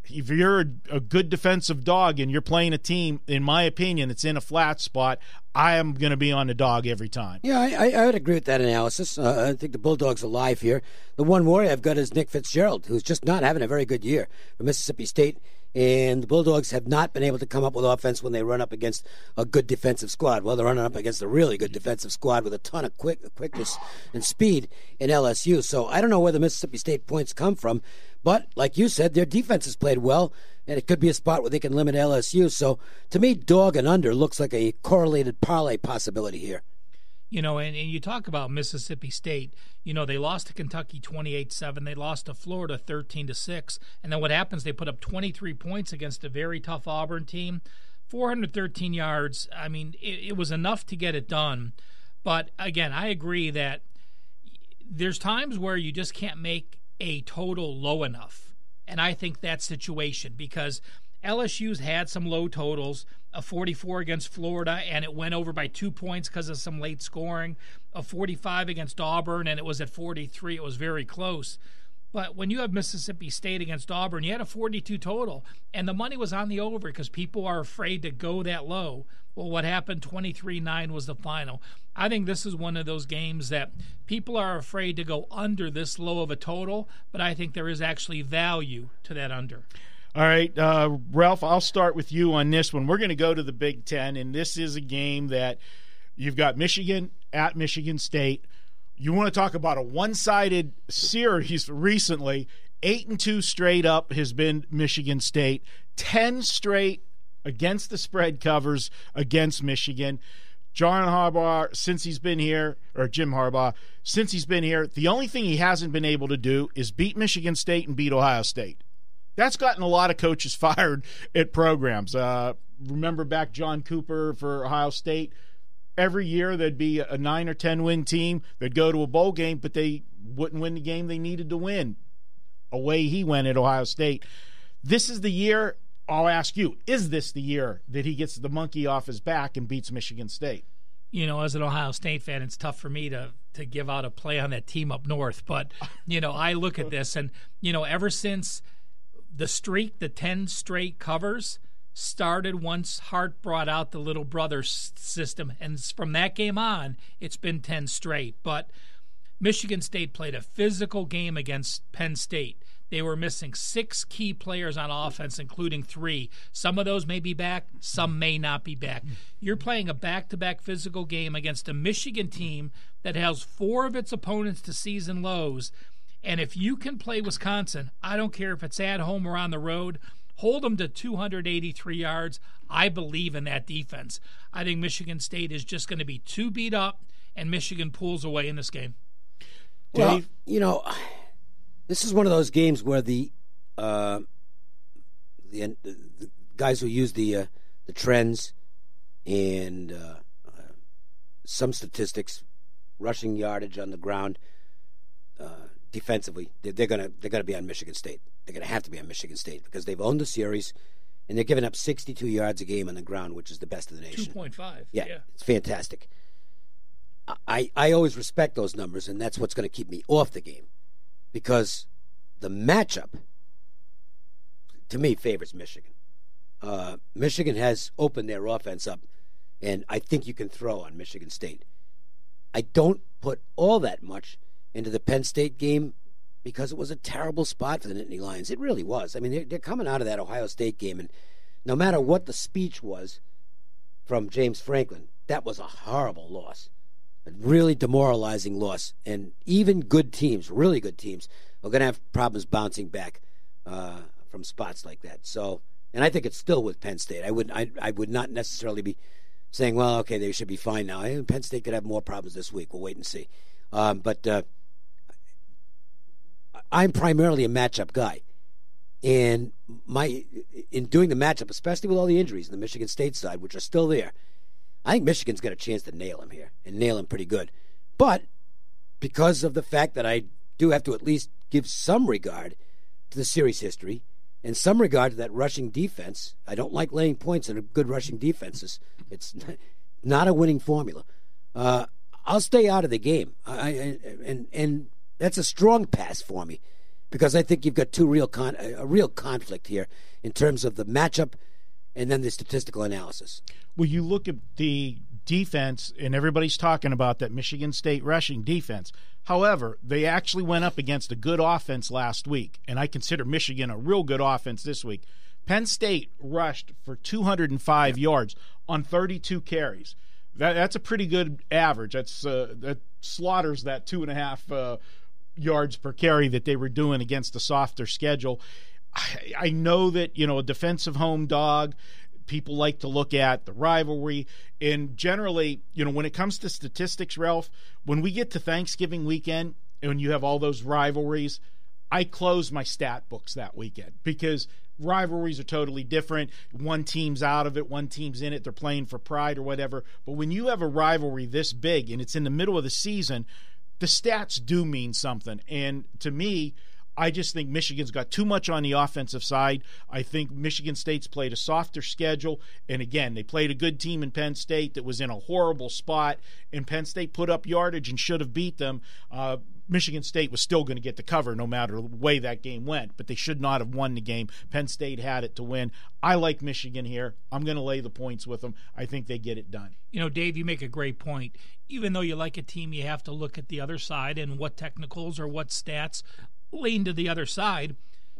Speaker 1: If you're a good defensive dog and you're playing a team, in my opinion, that's in a flat spot, I am going to be on the dog every time.
Speaker 5: Yeah, I would agree with that analysis. I think the Bulldogs are live here. The one worry I've got is Nick Fitzgerald, who's just not having a very good year for Mississippi State. And the Bulldogs have not been able to come up with offense when they run up against a good defensive squad. Well, they're running up against a really good defensive squad with a ton of quickness and speed in LSU. So I don't know where the Mississippi State points come from. But like you said, their defense has played well, and it could be a spot where they can limit LSU. So to me, dog and under looks like a correlated parlay possibility here.
Speaker 2: And you talk about Mississippi State. They lost to Kentucky 28-7. They lost to Florida 13-6. And then what happens? They put up 23 points against a very tough Auburn team. 413 yards. I mean, it was enough to get it done. But, again, I agree that there's times where you just can't make a total low enough. And I think that situation, because LSU's had some low totals, a 44 against Florida, and it went over by 2 points because of some late scoring, a 45 against Auburn, and it was at 43. It was very close. But when you have Mississippi State against Auburn, you had a 42 total, and the money was on the over because people are afraid to go that low. Well, what happened? 23-9 was the final. I think this is one of those games that people are afraid to go under this low of a total, but I think there is actually value to that under.
Speaker 1: All right, Ralph, I'll start with you on this one. We're going to go to the Big Ten, and this is a game that you've got Michigan at Michigan State. You want to talk about a one-sided series recently. 8-2 straight up has been Michigan State. 10 straight against the spread covers against Michigan. Jim Harbaugh, since he's been here, the only thing he hasn't been able to do is beat Michigan State and beat Ohio State. That's gotten a lot of coaches fired at programs. Remember back John Cooper for Ohio State? Every year there'd be a 9 or 10 win team. They'd go to a bowl game, but they wouldn't win the game they needed to win. Away he went at Ohio State. This is the year, I'll ask you, is this the year that he gets the monkey off his back and beats Michigan State?
Speaker 2: You know, as an Ohio State fan, it's tough for me to give out a play on that team up north. But, I look at this and, ever since the streak, the 10 straight covers started once Hart brought out the little brother system, and from that game on, it's been 10 straight. But Michigan State played a physical game against Penn State. They were missing 6 key players on offense, including 3. Some of those may be back, some may not be back. You're playing a back-to-back physical game against a Michigan team that has 4 of its opponents to season lows. And if you can play Wisconsin, I don't care if it's at home or on the road, hold them to 283 yards. I believe in that defense. I think Michigan State is just going to be too beat up, and Michigan pulls away in this game.
Speaker 5: Well, this is one of those games where the guys who use the trends and some statistics, rushing yardage on the ground, defensively, they're gonna be on Michigan State. They're going to have to be on Michigan State because they've owned the series, and they're giving up 62 yards a game on the ground, which is the best of the nation.
Speaker 2: 2.5.
Speaker 5: Yeah, it's fantastic. I always respect those numbers, and that's what's going to keep me off the game because the matchup, to me, favors Michigan. Michigan has opened their offense up, and I think you can throw on Michigan State. I don't put all that much into the Penn State game because it was a terrible spot for the Nittany Lions. It really was. I mean, they're coming out of that Ohio State game, and no matter what the speech was from James Franklin, that was a horrible loss, a really demoralizing loss. And even good teams, really good teams, are going to have problems bouncing back from spots like that. So, and I think it's still with Penn State. I would not necessarily be saying, well, okay, they should be fine now. Penn State could have more problems this week. We'll wait and see. But I'm primarily a matchup guy, and in doing the matchup, especially with all the injuries on the Michigan State side, which are still there, I think Michigan's got a chance to nail him here and nail him pretty good. But because of the fact that I do have to at least give some regard to the series history and some regard to that rushing defense, I don't like laying points in a good rushing defenses. It's not a winning formula. I'll stay out of the game, and that's a strong pass for me because I think you've got a real conflict here in terms of the matchup and then the statistical analysis.
Speaker 1: Well, you look at the defense, and everybody's talking about that Michigan State rushing defense. However, they actually went up against a good offense last week, and I consider Michigan a real good offense this week. Penn State rushed for 205 yards on 32 carries. That's a pretty good average. That slaughters that 2.5 yards per carry that they were doing against the softer schedule. I know that, a defensive home dog, people like to look at the rivalry. And generally, when it comes to statistics, Ralph, when we get to Thanksgiving weekend and you have all those rivalries, I close my stat books that weekend because rivalries are totally different. One team's out of it, one team's in it, they're playing for pride or whatever. But when you have a rivalry this big and it's in the middle of the season, the stats do mean something. And to me, I just think Michigan's got too much on the offensive side. I think Michigan State's played a softer schedule. And again, they played a good team in Penn State that was in a horrible spot, and Penn State put up yardage and should have beat them. Michigan State was still going to get the cover no matter the way that game went, but they should not have won the game. Penn State had it to win. I like Michigan here. I'm going to lay the points with them. I think they get it done.
Speaker 2: You know, Dave, you make a great point. Even though you like a team, you have to look at the other side and what technicals or what stats lean to the other side.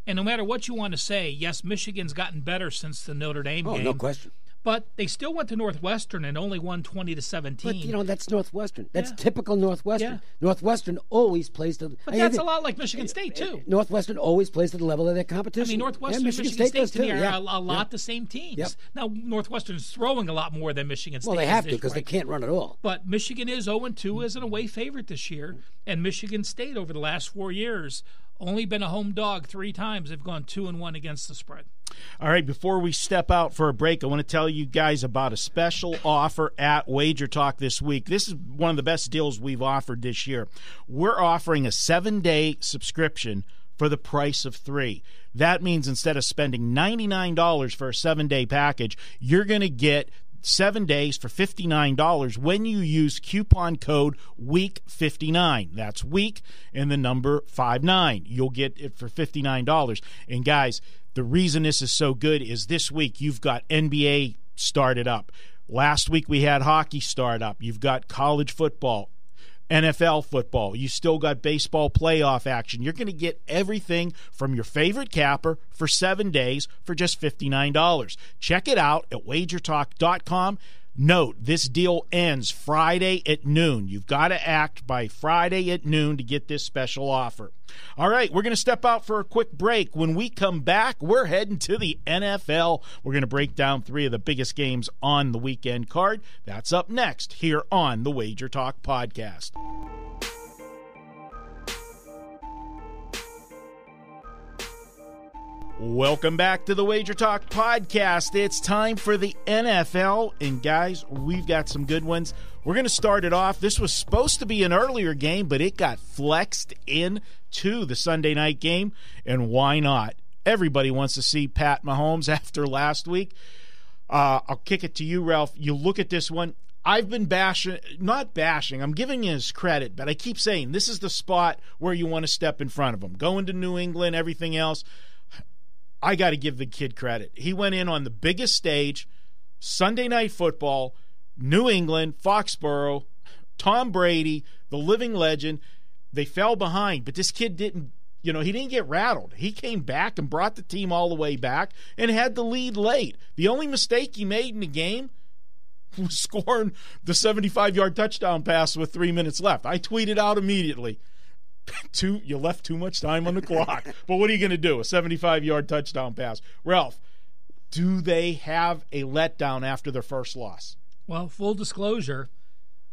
Speaker 2: And no matter what you want to say, yes, Michigan's gotten better since the Notre Dame game.
Speaker 5: Oh, no question.
Speaker 2: But they still went to Northwestern and only won 20-17.
Speaker 5: But, you know, that's Northwestern. That's typical Northwestern.
Speaker 2: Yeah.
Speaker 5: Northwestern always plays to...
Speaker 2: But that's a lot like Michigan State, too.
Speaker 5: Northwestern always plays to the level of their competition.
Speaker 2: I mean, Northwestern and Michigan State to me are a lot the same teams.
Speaker 5: Yep.
Speaker 2: Now, Northwestern's throwing a lot more than Michigan State.
Speaker 5: Well, they have to because they can't run at all.
Speaker 2: But Michigan is 0-2 as an away favorite this year. And Michigan State, over the last 4 years, only been a home dog 3 times. They've gone 2-1 against the spread.
Speaker 1: All right, before we step out for a break, I want to tell you guys about a special offer at WagerTalk this week. This is one of the best deals we've offered this year. We're offering a 7-day subscription for the price of 3. That means instead of spending $99 for a 7-day package, you're going to get 7 days for $59 when you use coupon code WEEK59. That's WEEK and the number 59. You'll get it for $59. And guys, the reason this is so good is this week you've got NBA started up. Last week we had hockey start up. You've got college football, NFL football. You still got baseball playoff action. You're going to get everything from your favorite capper for 7 days for just $59. Check it out at WagerTalk.com. Note, this deal ends Friday at noon. You've got to act by Friday at noon to get this special offer. All right, we're going to step out for a quick break. When we come back, we're heading to the NFL. We're going to break down 3 of the biggest games on the weekend card. That's up next here on the Wager Talk Podcast. Welcome back to the Wager Talk Podcast. It's time for the NFL, and guys, we've got some good ones. We're going to start it off. This was supposed to be an earlier game, but it got flexed into the Sunday night game, and why not? Everybody wants to see Pat Mahomes after last week. I'll kick it to you, Ralph. You look at this one. I've been not bashing, I'm giving you his credit, but I keep saying this is the spot where you want to step in front of him. Going to New England, everything else. I got to give the kid credit. He went in on the biggest stage, Sunday Night Football, New England, Foxborough, Tom Brady, the living legend. They fell behind, but this kid didn't, he didn't get rattled. He came back and brought the team all the way back and had the lead late. The only mistake he made in the game was scoring the 75-yard touchdown pass with 3 minutes left. I tweeted out immediately. You left too much time on the clock. But what are you going to do? A 75-yard touchdown pass. Ralph, do they have a letdown after their first loss?
Speaker 2: Well, full disclosure,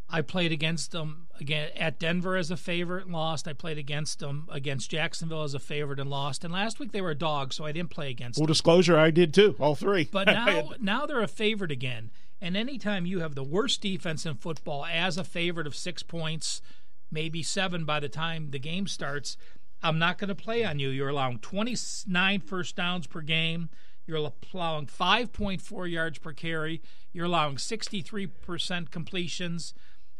Speaker 2: I played against them again at Denver as a favorite and lost. I played against them against Jacksonville as a favorite and lost. And last week they were a dog, so I didn't play against them.
Speaker 1: Full disclosure, I did too, all 3.
Speaker 2: But now they're a favorite again. And anytime you have the worst defense in football as a favorite of 6 points, maybe 7 by the time the game starts, I'm not going to play on you. You're allowing 29 first downs per game. You're allowing 5.4 yards per carry. You're allowing 63% completions.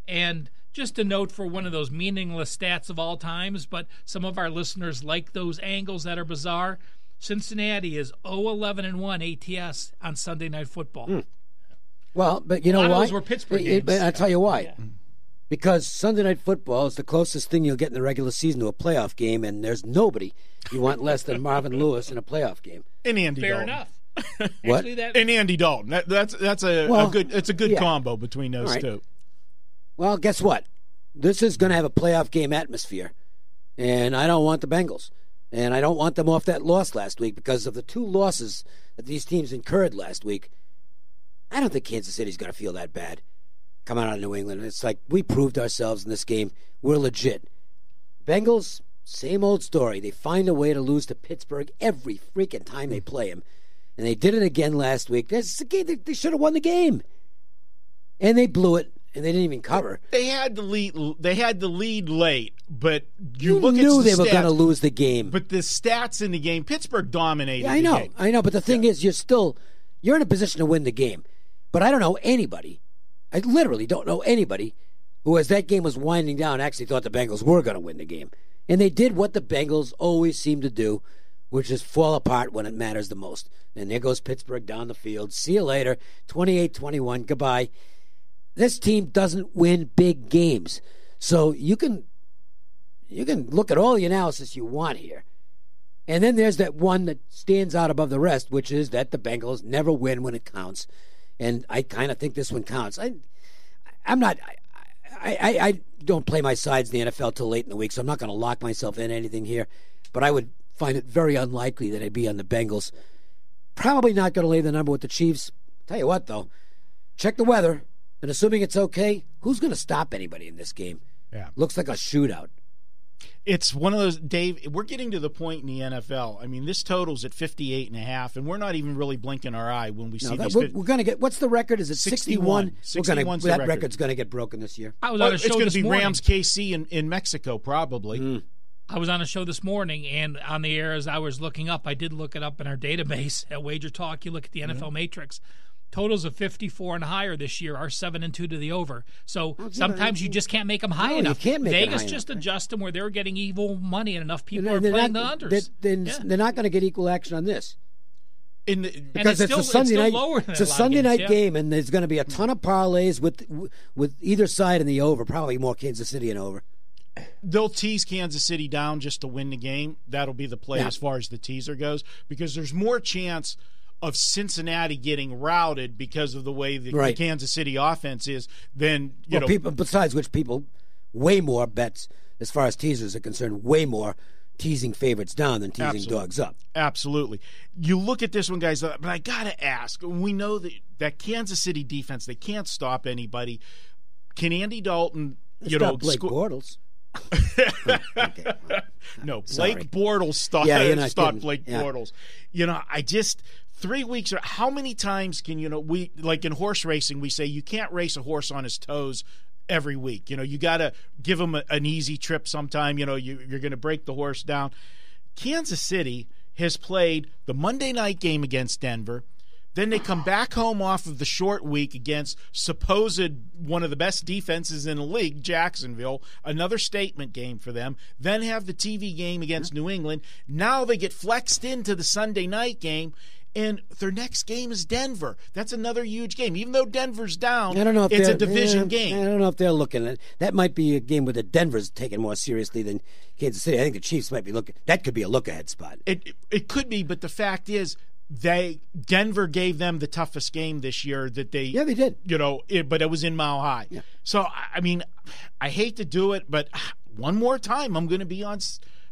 Speaker 2: And just a note for one of those meaningless stats of all times, but some of our listeners like those angles that are bizarre. Cincinnati is 0-11-1 ATS on Sunday Night Football.
Speaker 5: Well, but you know why?
Speaker 2: A lot of those were Pittsburgh games.
Speaker 5: But I'll tell you why. Yeah. Because Sunday Night Football is the closest thing you'll get in the regular season to a playoff game, and there's nobody you want less than Marvin Lewis in a playoff game.
Speaker 1: And Andy Dalton.
Speaker 2: Fair enough.
Speaker 5: What?
Speaker 1: And Andy Dalton. That's a good combo between those two.
Speaker 5: Well, guess what? This is going to have a playoff game atmosphere, and I don't want the Bengals. And I don't want them off that loss last week because of the 2 losses that these teams incurred last week. I don't think Kansas City's going to feel that bad coming out of New England. It's like we proved ourselves in this game. We're legit. Bengals, same old story. They find a way to lose to Pittsburgh every freaking time they play them. And they did it again last week. This is a game they should have won the game. And they blew it. and they didn't even cover.
Speaker 1: They had the lead. They had the lead late, but you look
Speaker 5: knew
Speaker 1: at the
Speaker 5: they were
Speaker 1: stats,
Speaker 5: going to lose the game.
Speaker 1: But the stats in the game, Pittsburgh dominated.
Speaker 5: Yeah, I know,
Speaker 1: the game.
Speaker 5: I know. But the thing is, you're in a position to win the game. But I don't know anybody. I literally don't know anybody who, as that game was winding down, actually thought the Bengals were going to win the game. And they did what the Bengals always seem to do, which is fall apart when it matters the most. And there goes Pittsburgh down the field. See you later. 28-21. Goodbye. This team doesn't win big games. So you can look at all the analysis you want here. And then there's that one that stands out above the rest, which is that the Bengals never win when it counts. And I kind of think this one counts. I don't play my sides in the NFL till late in the week, so I'm not going to lock myself in anything here. But I would find it very unlikely that I'd be on the Bengals. Probably not going to lay the number with the Chiefs. Tell you what, though, check the weather, and assuming it's okay, who's going to stop anybody in this game?
Speaker 1: Yeah,
Speaker 5: looks like a shootout.
Speaker 1: It's one of those, Dave, we're getting to the point in the NFL. I mean, this total's at 58.5, and we're not even really blinking our eye when we see these.
Speaker 5: We're going to get, what's the record? Is it 61?
Speaker 1: 61's
Speaker 5: that record's going to get broken this year.
Speaker 1: It's going to be Rams KC in Mexico, probably.
Speaker 2: I was on a show this morning, and on the air as I was looking up, I did look it up in our database at WagerTalk. You look at the NFL Matrix. Totals of 54 and higher this year are 7-2 to the over. So sometimes you just can't make them high enough.
Speaker 5: You can't make
Speaker 2: Vegas
Speaker 5: it high
Speaker 2: just
Speaker 5: enough,
Speaker 2: adjust them where they're getting evil money and enough people are playing the unders.
Speaker 5: They're not going to get equal action on this.
Speaker 2: Because it's a
Speaker 5: Sunday night.
Speaker 2: It's
Speaker 5: a Sunday night game, and there's going to be a ton of parlays with either side in the over. Probably more Kansas City and over.
Speaker 1: They'll tease Kansas City down just to win the game. That'll be the play as far as the teaser goes, because there's more chance of Cincinnati getting routed because of the way the Kansas City offense is than
Speaker 5: people. Besides which, people way more bets as far as teasers are concerned. Way more teasing favorites down than teasing dogs up.
Speaker 1: Absolutely. You look at this one, guys. But I gotta ask. We know that Kansas City defense, they can't stop anybody. Can Andy Dalton,
Speaker 5: stop Blake Bortles?
Speaker 1: No, Blake Bortles stopped Blake Bortles. I just 3 weeks. How many times can we, like in horse racing, we say you can't race a horse on his toes every week. You got to give him an easy trip sometime. You're going to break the horse down. Kansas City has played the Monday night game against Denver. Then they come back home off of the short week against supposed one of the best defenses in the league, Jacksonville, another statement game for them. Then have the TV game against New England. Now they get flexed into the Sunday night game, and their next game is Denver. That's another huge game. Even though Denver's down, it's a division game.
Speaker 5: I don't know if they're looking at it. That might be a game where the Denver's taken more seriously than Kansas City. I think the Chiefs might be looking. That could be a look-ahead spot.
Speaker 1: It could be, but the fact is, Denver gave them the toughest game this year that they
Speaker 5: did.
Speaker 1: But it was in Mile High. Yeah. So I mean, I hate to do it, but one more time I'm going to be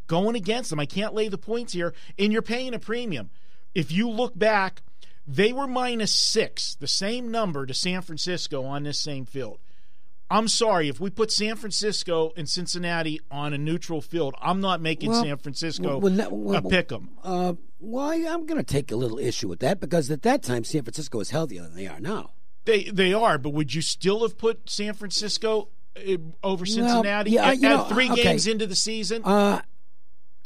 Speaker 1: going against them. I can't lay the points here, and you're paying a premium. If you look back, they were -6, the same number to San Francisco on this same field. I'm sorry, if we put San Francisco and Cincinnati on a neutral field, I'm not making San Francisco a pick 'em.
Speaker 5: I'm going to take a little issue with that, because at that time San Francisco is healthier than they are now.
Speaker 1: They are, but would you still have put San Francisco over Cincinnati at 3 games into the season? Because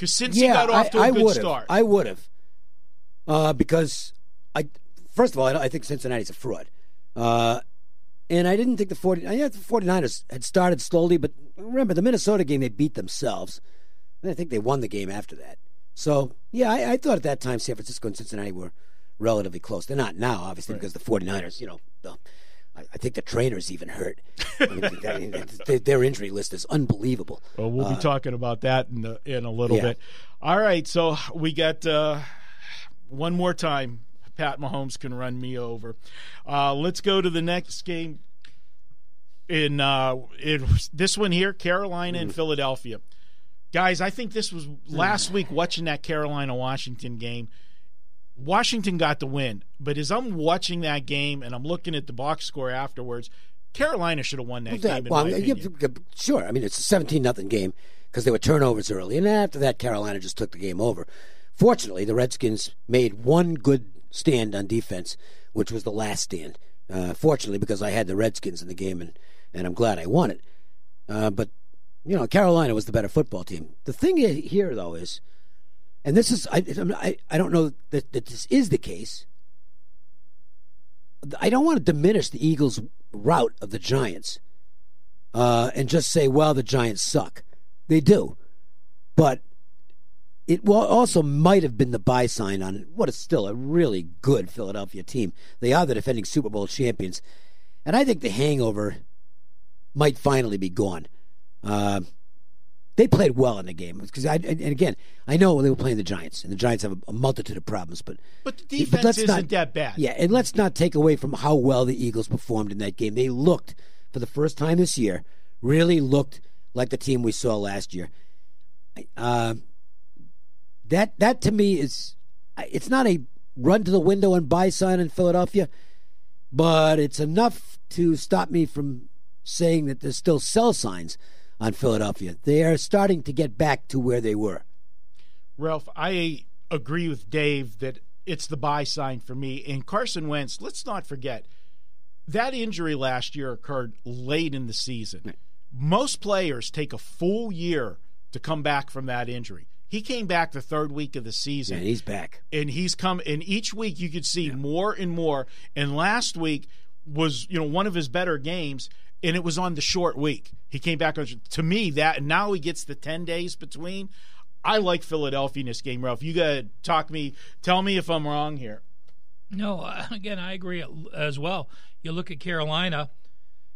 Speaker 1: Cincy got off to a good start.
Speaker 5: I would have, because first of all, I think Cincinnati's a fraud. And I didn't think the 49ers had started slowly, but remember, the Minnesota game, they beat themselves. And I think they won the game after that. So, I thought at that time San Francisco and Cincinnati were relatively close. They're not now, obviously, because the 49ers, I think the trainer's even hurt. Their injury list is unbelievable.
Speaker 1: Well, we'll be talking about that in a little bit. All right, so we got one more time. Pat Mahomes can run me over. Let's go to the next game. In this one here, Carolina and Philadelphia. Guys, I think this was last week watching that Carolina-Washington game. Washington got the win, but as I'm watching that game and I'm looking at the box score afterwards, Carolina should have won that game, in my opinion.
Speaker 5: Sure. I mean, it's a 17-0 game because there were turnovers early, and after that, Carolina just took the game over. Fortunately, the Redskins made one good stand on defense, which was the last stand. Fortunately, because I had the Redskins in the game, and and I'm glad I won it. But, Carolina was the better football team. The thing here, though, is, and this is, I don't know that this is the case. I don't want to diminish the Eagles' rout of the Giants and just say, well, the Giants suck. They do. But it also might have been the buy sign on what is still a really good Philadelphia team. They are the defending Super Bowl champions. And I think the hangover might finally be gone. They played well in the game. Because again, I know they were playing the Giants, and the Giants have a multitude of problems. But
Speaker 1: the defense isn't that bad.
Speaker 5: Yeah, and let's not take away from how well the Eagles performed in that game. They looked, for the first time this year, really looked like the team we saw last year. That to me is, it's not a run to the window and buy sign in Philadelphia, but it's enough to stop me from saying that there's still sell signs on Philadelphia. They are starting to get back to where they were.
Speaker 1: Ralph, I agree with Dave that it's the buy sign for me. And Carson Wentz, let's not forget, that injury last year occurred late in the season. Right. Most players take a full year to come back from that injury. He came back the third week of the season.
Speaker 5: And he's back.
Speaker 1: And he's come, and each week you could see more and more. And last week was, one of his better games, and it was on the short week. He came back to me that, and now he gets the 10 days between. I like Philadelphia in this game, Ralph. You got to tell me if I'm wrong here.
Speaker 2: No, again, I agree as well. You look at Carolina,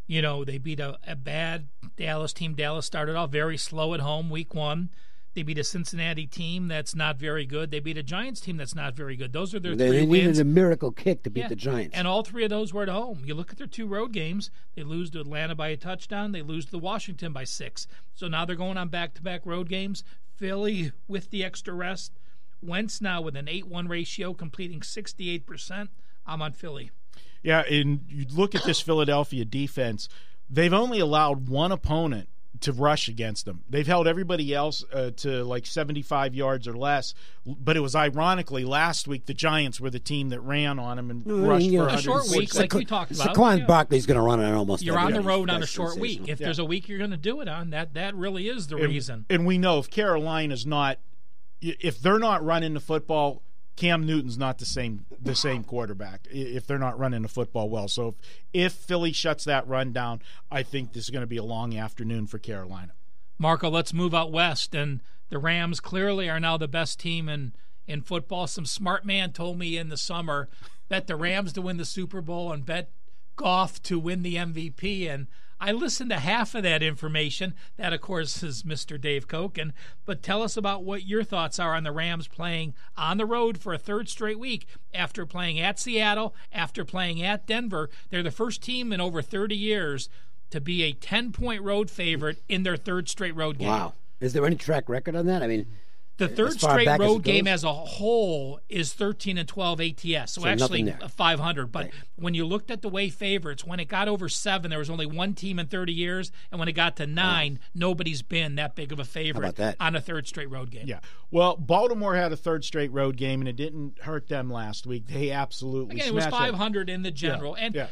Speaker 2: they beat a bad Dallas team. Dallas started off very slow at home week one. They beat a Cincinnati team that's not very good. They beat a Giants team that's not very good. Those are their three wins.
Speaker 5: They needed a miracle kick to beat the Giants.
Speaker 2: And all three of those were at home. You look at their two road games. They lose to Atlanta by a touchdown. They lose to Washington by 6. So now they're going on back-to-back road games. Philly with the extra rest. Wentz now with an 8-1 ratio, completing 68%. I'm on Philly.
Speaker 1: Yeah, and you look at this Philadelphia defense. They've only allowed one opponent to rush against them. They've held everybody else to like 75 yards or less, but it was ironically last week the Giants were the team that ran on them and rushed for
Speaker 2: a short week, like we talked about.
Speaker 5: Saquon Barkley's going to run it almost.
Speaker 2: You're on the road on a short week. If there's a week you're going to do it on, that really is the reason.
Speaker 1: And we know if Carolina's not, if they're not running the football, Cam Newton's not the same quarterback if they're not running the football well. So if Philly shuts that run down, I think this is going to be a long afternoon for Carolina.
Speaker 2: Marco, let's move out west. And the Rams clearly are now the best team in football. Some smart man told me in the summer, bet the Rams to win the Super Bowl and bet Goff to win the MVP. And I listened to half of that information. That, of course, is Mr. Dave Cokin. But tell us about what your thoughts are on the Rams playing on the road for a third straight week after playing at Seattle, after playing at Denver. They're the first team in over 30 years to be a 10-point road favorite in their third straight road game.
Speaker 5: Wow. Is there any track record on that? I mean,
Speaker 2: the third straight road game as a whole is 13-12 ATS, so actually 500. But when you looked at the way favorites, when it got over 7, there was only one team in 30 years, and when it got to 9, nobody's been that big of a favorite on a third straight road game.
Speaker 1: Yeah. Well, Baltimore had a third straight road game, and it didn't hurt them last week. They absolutely
Speaker 2: it was 500 in the general. And,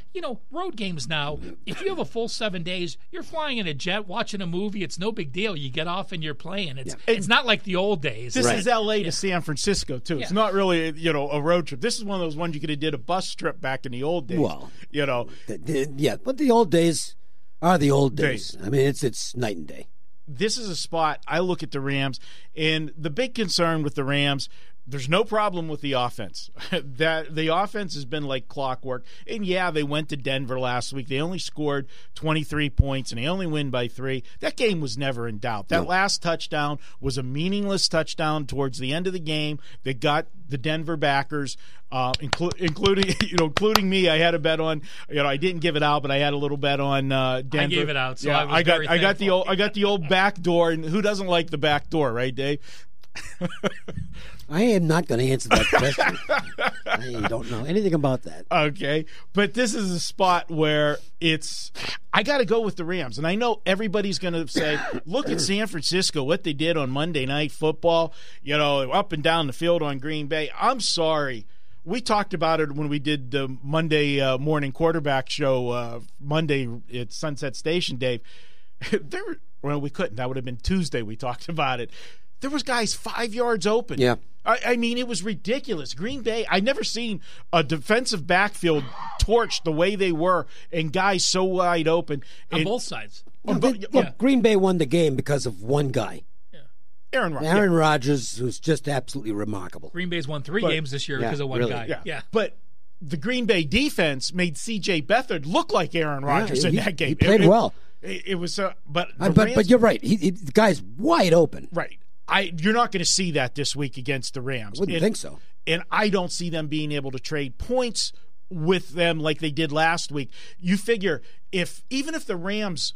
Speaker 2: road games now, if you have a full 7 days, you're flying in a jet, watching a movie, it's no big deal. You get off and you're playing. It's not like the old days.
Speaker 1: This is L.A. to San Francisco, too. It's not really, a road trip. This is one of those ones you could have did a bus trip back in the old days.
Speaker 5: Well, but the old days are the old days. I mean, it's night and day.
Speaker 1: This is a spot I look at the Rams, and the big concern with the Rams, there's no problem with the offense. That the offense has been like clockwork. And they went to Denver last week. They only scored 23 points, and they only win by 3. That game was never in doubt. That last touchdown was a meaningless touchdown towards the end of the game that got the Denver backers, including me. I had a bet on. I didn't give it out, but I had a little bet on Denver. I
Speaker 2: gave it out, so I got
Speaker 1: the old back door, and who doesn't like the back door, right, Dave?
Speaker 5: I am not going to answer that question. I don't know anything about that.
Speaker 1: Okay, but this is a spot where I got to go with the Rams. And I know everybody's going to say, look at San Francisco, what they did on Monday Night Football, up and down the field on Green Bay. I'm sorry. we talked about it when we did the Monday morning quarterback show, Monday at Sunset Station, Dave. We couldn't. That would have been Tuesday we talked about it. There was guys 5 yards open.
Speaker 5: Yeah.
Speaker 1: I mean, it was ridiculous. Green Bay, I'd never seen a defensive backfield torched the way they were and guys so wide open.
Speaker 2: On both sides.
Speaker 5: Look, Green Bay won the game because of one guy. Aaron Rodgers, who's just absolutely remarkable.
Speaker 2: Green Bay's won 3 games this year because of one guy.
Speaker 1: Yeah. But the Green Bay defense made C.J. Beathard look like Aaron Rodgers in that game.
Speaker 5: He played well.
Speaker 1: It was, but
Speaker 5: you're right. The guy's wide open.
Speaker 1: Right. You're not going to see that this week against the Rams.
Speaker 5: Wouldn't think so.
Speaker 1: And I don't see them being able to trade points with them like they did last week. You figure even if the Rams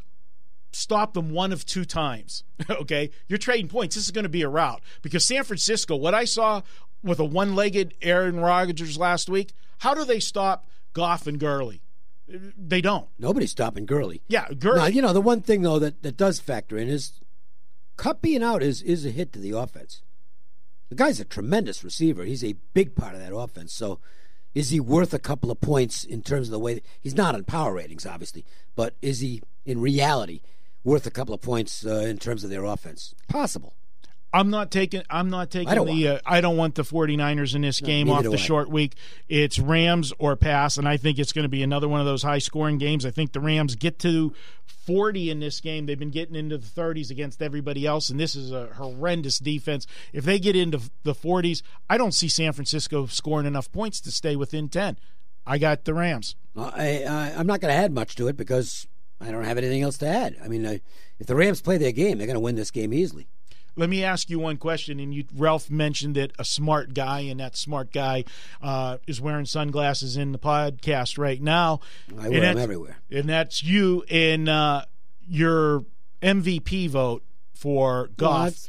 Speaker 1: stop them one of 2 times, okay, you're trading points. This is going to be a rout because San Francisco, what I saw with a one-legged Aaron Rodgers last week, how do they stop Goff and Gurley? They don't.
Speaker 5: Nobody's stopping Gurley.
Speaker 1: Yeah, Gurley.
Speaker 5: Now, the one thing, though, that does factor in is Kupp being out is a hit to the offense. The guy's a tremendous receiver. He's a big part of that offense. So is he worth a couple of points in terms of the way he's not on power ratings, obviously, but is he in reality worth a couple of points in terms of their offense? Possible. I don't want the
Speaker 1: 49ers in this game off the short week. It's Rams or pass, and I think it's going to be another one of those high-scoring games. I think the Rams get to 40 in this game. They've been getting into the 30s against everybody else, and this is a horrendous defense. If they get into the 40s, I don't see San Francisco scoring enough points to stay within 10. I got the Rams.
Speaker 5: I'm not going to add much to it because I don't have anything else to add. I mean, if the Rams play their game, they're going to win this game easily.
Speaker 1: Let me ask you one question, and Ralph mentioned that a smart guy, and that smart guy is wearing sunglasses in the podcast right now.
Speaker 5: I wear them everywhere.
Speaker 1: And that's you in your MVP vote for Goff.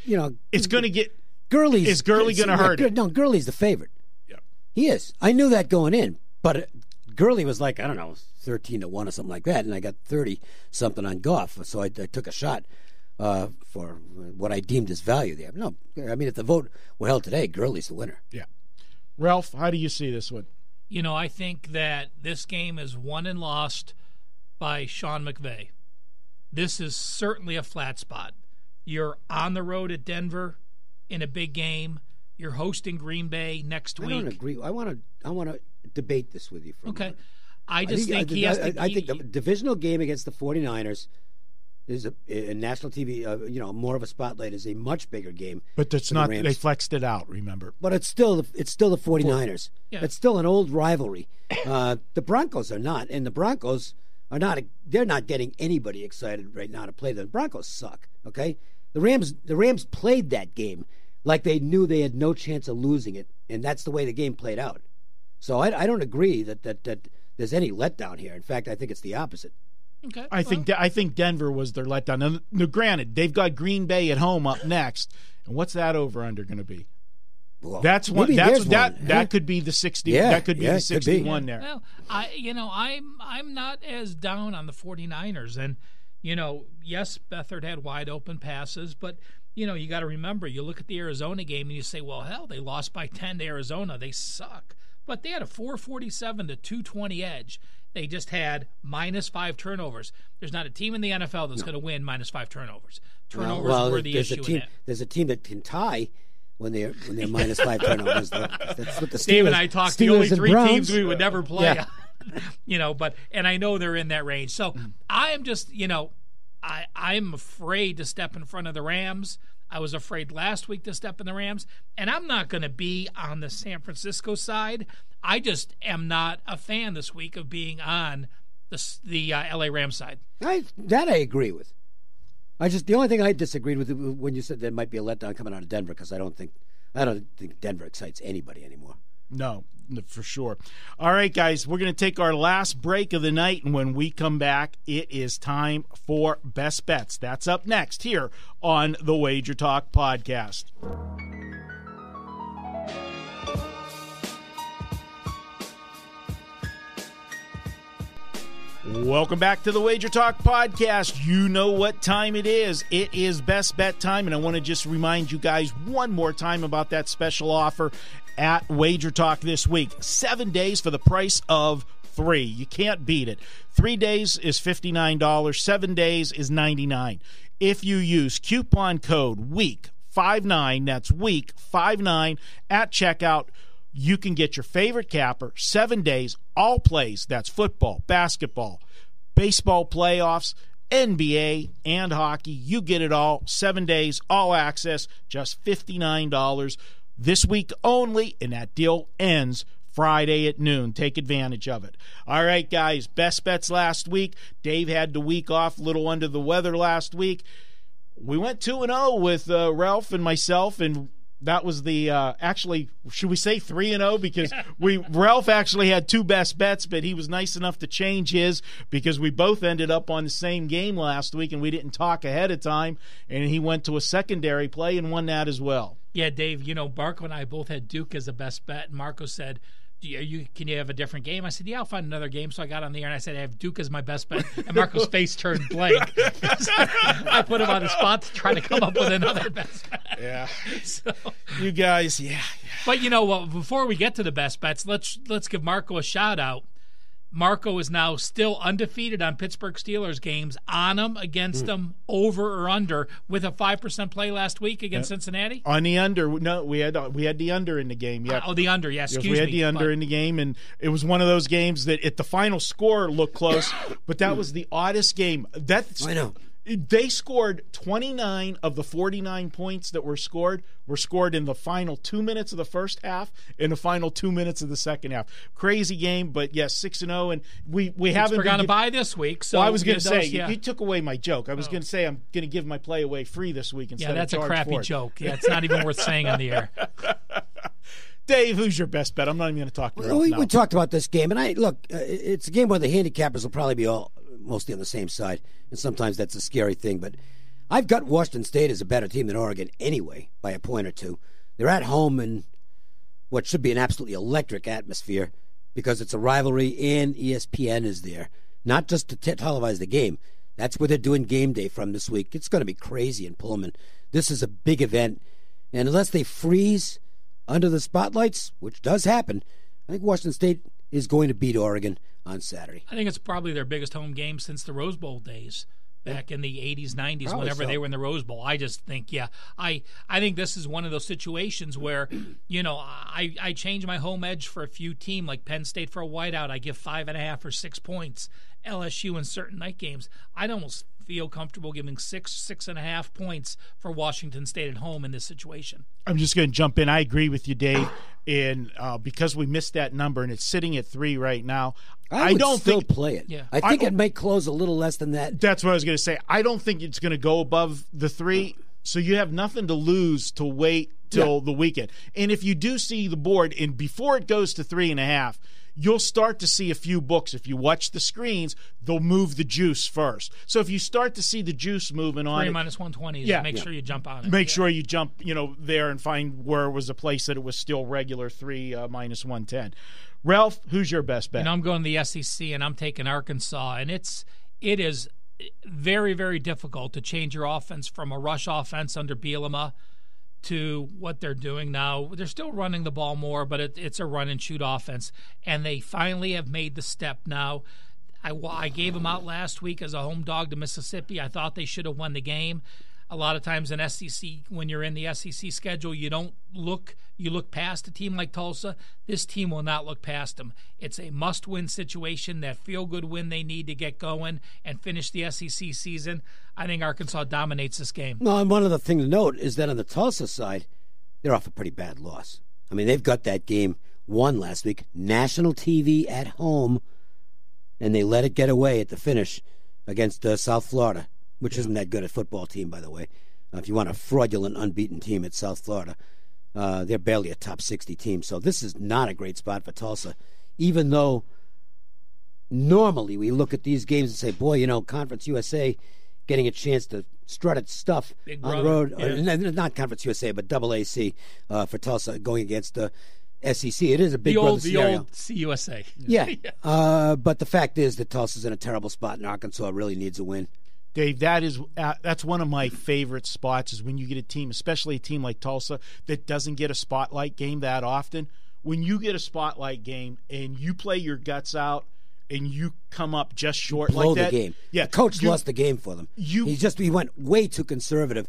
Speaker 1: It's going to get
Speaker 5: Gurley's.
Speaker 1: Is Gurley going to hurt it?
Speaker 5: No, Gurley's the favorite.
Speaker 1: Yeah,
Speaker 5: he is. I knew that going in, but Gurley was like, I don't know, 13-1 or something like that, and I got 30-something on Goff, so I took a shot for what I deemed as value there. No, I mean, if the vote were held today, Gurley's the winner.
Speaker 1: Yeah. Ralph, how do you see this one?
Speaker 2: I think that this game is won and lost by Sean McVay. This is certainly a flat spot. You're on the road at Denver in a big game. You're hosting Green Bay next week.
Speaker 5: I don't agree. I want to debate this with you for a moment.
Speaker 2: I think
Speaker 5: the divisional game against the 49ers is a national TV, more of a spotlight, is a much bigger game.
Speaker 1: But that's not. They flexed it out. Remember.
Speaker 5: But it's still the 49ers. Yeah. It's still an old rivalry. The Broncos are not, and the Broncos are not. They're not getting anybody excited right now to play them. The Broncos suck. Okay, the Rams played that game like they knew they had no chance of losing it, and that's the way the game played out. So I don't agree that there's any letdown here. In fact, I think it's the opposite.
Speaker 2: Okay.
Speaker 1: I think Denver was their letdown. Now, granted, they've got Green Bay at home up next, and what's that over under going to be?
Speaker 5: Well,
Speaker 1: that could be the 60.
Speaker 5: Yeah,
Speaker 1: that could be the 61 there.
Speaker 2: Well, I'm not as down on the 49ers, and yes, Beathard had wide open passes, but you got to remember, you look at the Arizona game and you say, well, hell, they lost by 10 to Arizona. They suck. But they had a 447 to 220 edge. They just had -5 turnovers. There's not a team in the NFL that's going to win -5 turnovers. Turnovers were the issue.
Speaker 5: There's a team that can tie when they're -5 turnovers. That's what the Steelers.
Speaker 2: Steve and I talked the only 3 teams we would never play.
Speaker 5: Yeah.
Speaker 2: And I know they're in that range. So I am just, I'm afraid to step in front of the Rams. I was afraid last week to step in the Rams, and I'm not going to be on the San Francisco side. I just am not a fan this week of being on the LA Rams side.
Speaker 5: I agree with. The only thing I disagreed with when you said there might be a letdown coming out of Denver, because I don't think Denver excites anybody anymore.
Speaker 1: No, for sure. All right, guys, we're going to take our last break of the night, and when we come back, it is time for Best Bets. That's up next here on the WagerTalk Podcast. Welcome back to the WagerTalk Podcast. You know what time it is. It is best bet time, and I want to just remind you guys one more time about that special offer at WagerTalk this week. 7 days for the price of 3. You can't beat it. 3 days is $59. 7 days is $99. If you use coupon code WEEK59, that's WEEK59 at checkout, you can get your favorite capper, 7 days, all plays. That's football, basketball, baseball playoffs, NBA, and hockey. You get it all. 7 days, all access, just $59 this week only, and that deal ends Friday at noon. Take advantage of it. All right, guys, best bets last week. Dave had the week off, a little under the weather last week. We went 2-0 with Ralph and myself, and that was the actually, should we say 3-0? Because Ralph actually had 2 best bets, but he was nice enough to change his because we both ended up on the same game last week, and we didn't talk ahead of time, and he went to a secondary play and won that as well.
Speaker 2: Yeah, Dave, Marco and I both had Duke as a best bet, and Marco said, can you have a different game? I said, yeah, I'll find another game. So I got on the air and I said, I have Duke as my best bet. And Marco's face turned blank. I put him on the spot to try to come up with another best bet.
Speaker 1: Yeah.
Speaker 2: So,
Speaker 1: you guys, yeah.
Speaker 2: But before we get to the best bets, let's give Marco a shout out. Marco is now still undefeated on Pittsburgh Steelers games, on them, against them, over or under, with a 5% play last week against Cincinnati.
Speaker 1: On the under, no, we had the under in the game. Yeah.
Speaker 2: The under, yes.
Speaker 1: We had the under in the game, and it was one of those games that at the final score looked close, but that was the oddest game.
Speaker 5: I know.
Speaker 1: They scored 29 of the 49 points that were scored in the final 2 minutes of the first half and the final 2 minutes of the second half. Crazy game, but yes, 6-0, and we haven't.
Speaker 2: We're going to buy this week. So
Speaker 1: well, I was going to say you took away my joke. I was going to say I'm going to give my play away free this week instead.
Speaker 2: Yeah, that's
Speaker 1: of
Speaker 2: a crappy joke. Yeah, it's not even worth saying on the air.
Speaker 1: Dave, who's your best bet? I'm not even going to talk to you.
Speaker 5: We talked about this game, and it's a game where the handicappers will probably be mostly on the same side, and sometimes that's a scary thing. But I've got Washington State as a better team than Oregon anyway, by a point or two. They're at home in what should be an absolutely electric atmosphere because it's a rivalry, and ESPN is there, not just to televise the game. That's where they're doing game day from this week. It's going to be crazy in Pullman. This is a big event, and unless they freeze under the spotlights, which does happen, I think Washington State is going to beat Oregon on Saturday.
Speaker 2: I think it's probably their biggest home game since the Rose Bowl days back in the 80s, 90s, probably whenever they were in the Rose Bowl. I just think, I think this is one of those situations where, I change my home edge for a few team like Penn State for a whiteout. I give 5.5 or 6 points. LSU in certain night games. I'd almost feel comfortable giving 6.5 points for Washington State at home in this situation.
Speaker 1: I'm just going to jump in. I agree with you, Dave. And because we missed that number and it's sitting at 3 right now,
Speaker 5: I don't still play it.
Speaker 2: Yeah.
Speaker 5: I think it might close a little less than that.
Speaker 1: That's what I was going to say. I don't think it's going to go above the 3. So you have nothing to lose to wait till the weekend. And if you do see the board, and before it goes to 3.5, you'll start to see a few books. If you watch the screens, they'll move the juice first. So if you start to see the juice moving on
Speaker 2: 3 minus 120, make sure you jump on it.
Speaker 1: Make sure you jump, there and find where it was a place that it was still regular 3 minus 110. Ralph, who's your best bet?
Speaker 2: I'm going to the SEC, and I'm taking Arkansas, and it is very, very difficult to change your offense from a rush offense under Bielema to what they're doing now. They're still running the ball more, but it's a run-and-shoot offense, and they finally have made the step now. I gave them out last week as a home dog to Mississippi. I thought they should have won the game. A lot of times in SEC, when you're in the SEC schedule, you look past a team like Tulsa. This team will not look past them. It's a must-win situation, that feel-good win they need to get going and finish the SEC season. I think Arkansas dominates this game.
Speaker 5: No, and one other thing to note is that on the Tulsa side, they're off a pretty bad loss. I mean, they've got that game won last week, national TV at home, and they let it get away at the finish against South Florida, which isn't that good a football team, by the way. If you want a fraudulent, unbeaten team at South Florida, they're barely a top 60 team. So this is not a great spot for Tulsa, even though normally we look at these games and say, boy, Conference USA getting a chance to strut its stuff on the road.
Speaker 2: Yeah.
Speaker 5: Not Conference USA, but Double AC for Tulsa going against SEC. It is a big brother scenario.
Speaker 2: The old CUSA.
Speaker 5: Yeah. But the fact is that Tulsa's in a terrible spot, and Arkansas really needs a win.
Speaker 1: Dave, that's one of my favorite spots is when you get a team, especially a team like Tulsa, that doesn't get a spotlight game that often. When you get a spotlight game and you play your guts out and you come up just short like that.
Speaker 5: The game.
Speaker 1: Yeah,
Speaker 5: the coach lost the game for them. He went way too conservative.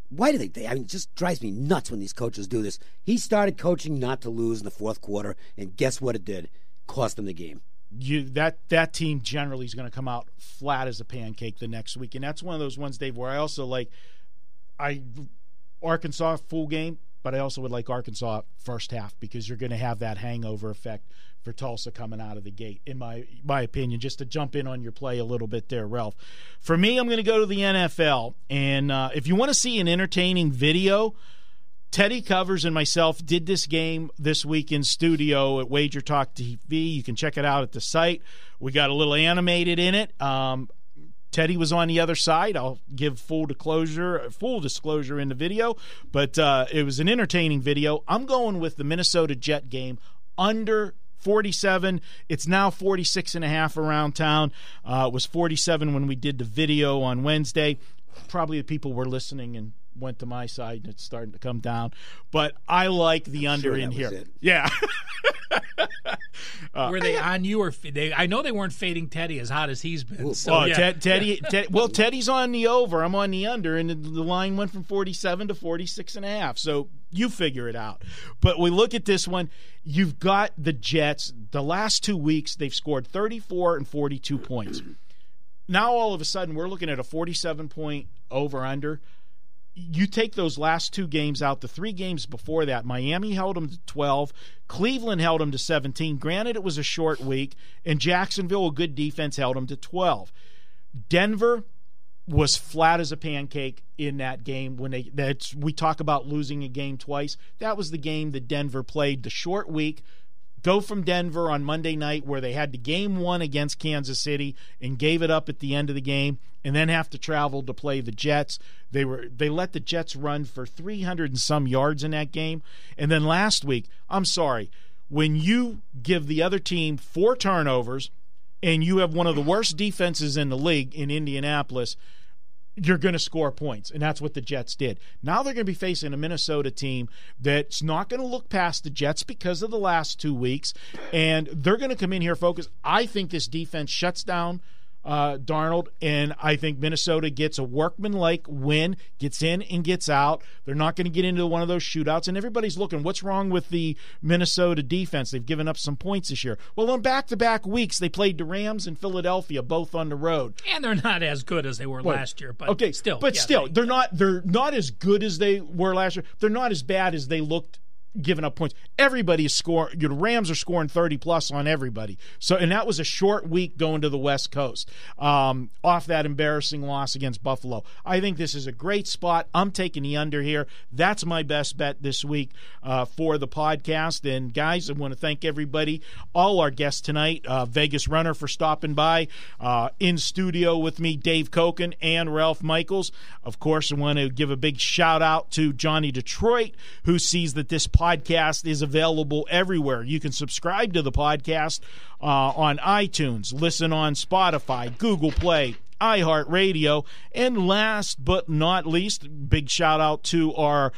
Speaker 5: Why do they? I mean, it just drives me nuts when these coaches do this. He started coaching not to lose in the fourth quarter, and guess what it did? Cost them the game.
Speaker 1: That team generally is going to come out flat as a pancake the next week, and that's one of those ones, Dave, where I also like Arkansas full game, but I also would like Arkansas first half because you're going to have that hangover effect for Tulsa coming out of the gate, in my opinion, just to jump in on your play a little bit there, Ralph. For me, I'm going to go to the NFL, and if you want to see an entertaining video, Teddy Covers and myself did this game this week in studio at WagerTalk TV. You can check it out at the site. We got a little animated in it. Teddy was on the other side. I'll give full disclosure in the video, but it was an entertaining video. I'm going with the Minnesota Jet game under 47. It's now 46.5 around town. It was 47 when we did the video on Wednesday. Probably the people were listening and went to my side, and it's starting to come down. But I like the under in here. Yeah.
Speaker 2: Were they on you or I know they weren't fading Teddy as hot as he's been. So,
Speaker 1: Teddy's on the over. I'm on the under, and the line went from 47 to 46.5. So you figure it out. But we look at this one. You've got the Jets. The last 2 weeks, they've scored 34 and 42 points. Now all of a sudden, we're looking at a 47-point over-under. You take those last 2 games out, the 3 games before that, Miami held them to 12, Cleveland held them to 17. Granted, it was a short week, and Jacksonville, a good defense, held them to 12. Denver was flat as a pancake in that game. We talk about losing a game twice. That was the game that Denver played, the short week. Go from Denver on Monday night where they had the game 1 against Kansas City and gave it up at the end of the game, and then have to travel to play the Jets. They let the Jets run for 300 and some yards in that game. And then last week, I'm sorry, when you give the other team 4 turnovers and you have one of the worst defenses in the league in Indianapolis, you're going to score points, and that's what the Jets did. Now they're going to be facing a Minnesota team that's not going to look past the Jets because of the last 2 weeks, and they're going to come in here focused. I think this defense shuts down Darnold, and I think Minnesota gets a workmanlike win, gets in and gets out. They're not going to get into one of those shootouts, and everybody's looking, what's wrong with the Minnesota defense? They've given up some points this year. Well, on back-to-back weeks, they played the Rams and Philadelphia, both on the road.
Speaker 2: And they're not as good as they were last year. But
Speaker 1: okay,
Speaker 2: still.
Speaker 1: They're not as good as they were last year. They're not as bad as they looked giving up points. Everybody is scoring. The Rams are scoring 30-plus on everybody. So, and that was a short week going to the West Coast off that embarrassing loss against Buffalo. I think this is a great spot. I'm taking the under here. That's my best bet this week for the podcast. And, guys, I want to thank everybody, all our guests tonight, Vegas Runner for stopping by, in studio with me, Dave Cokin and Ralph Michaels. Of course, I want to give a big shout-out to Gianni Detroit, who sees that this podcast is available everywhere. You can subscribe to the podcast on iTunes, listen on Spotify, Google Play, iHeartRadio, and last but not least, big shout out to our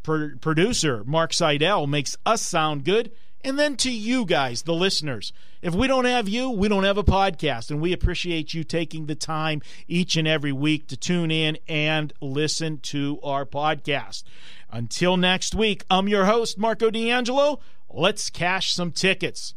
Speaker 1: producer, Mark Seidel, makes us sound good. And then to you guys, the listeners. If we don't have you, we don't have a podcast, and we appreciate you taking the time each and every week to tune in and listen to our podcast. Until next week, I'm your host, Marco D'Angelo. Let's cash some tickets.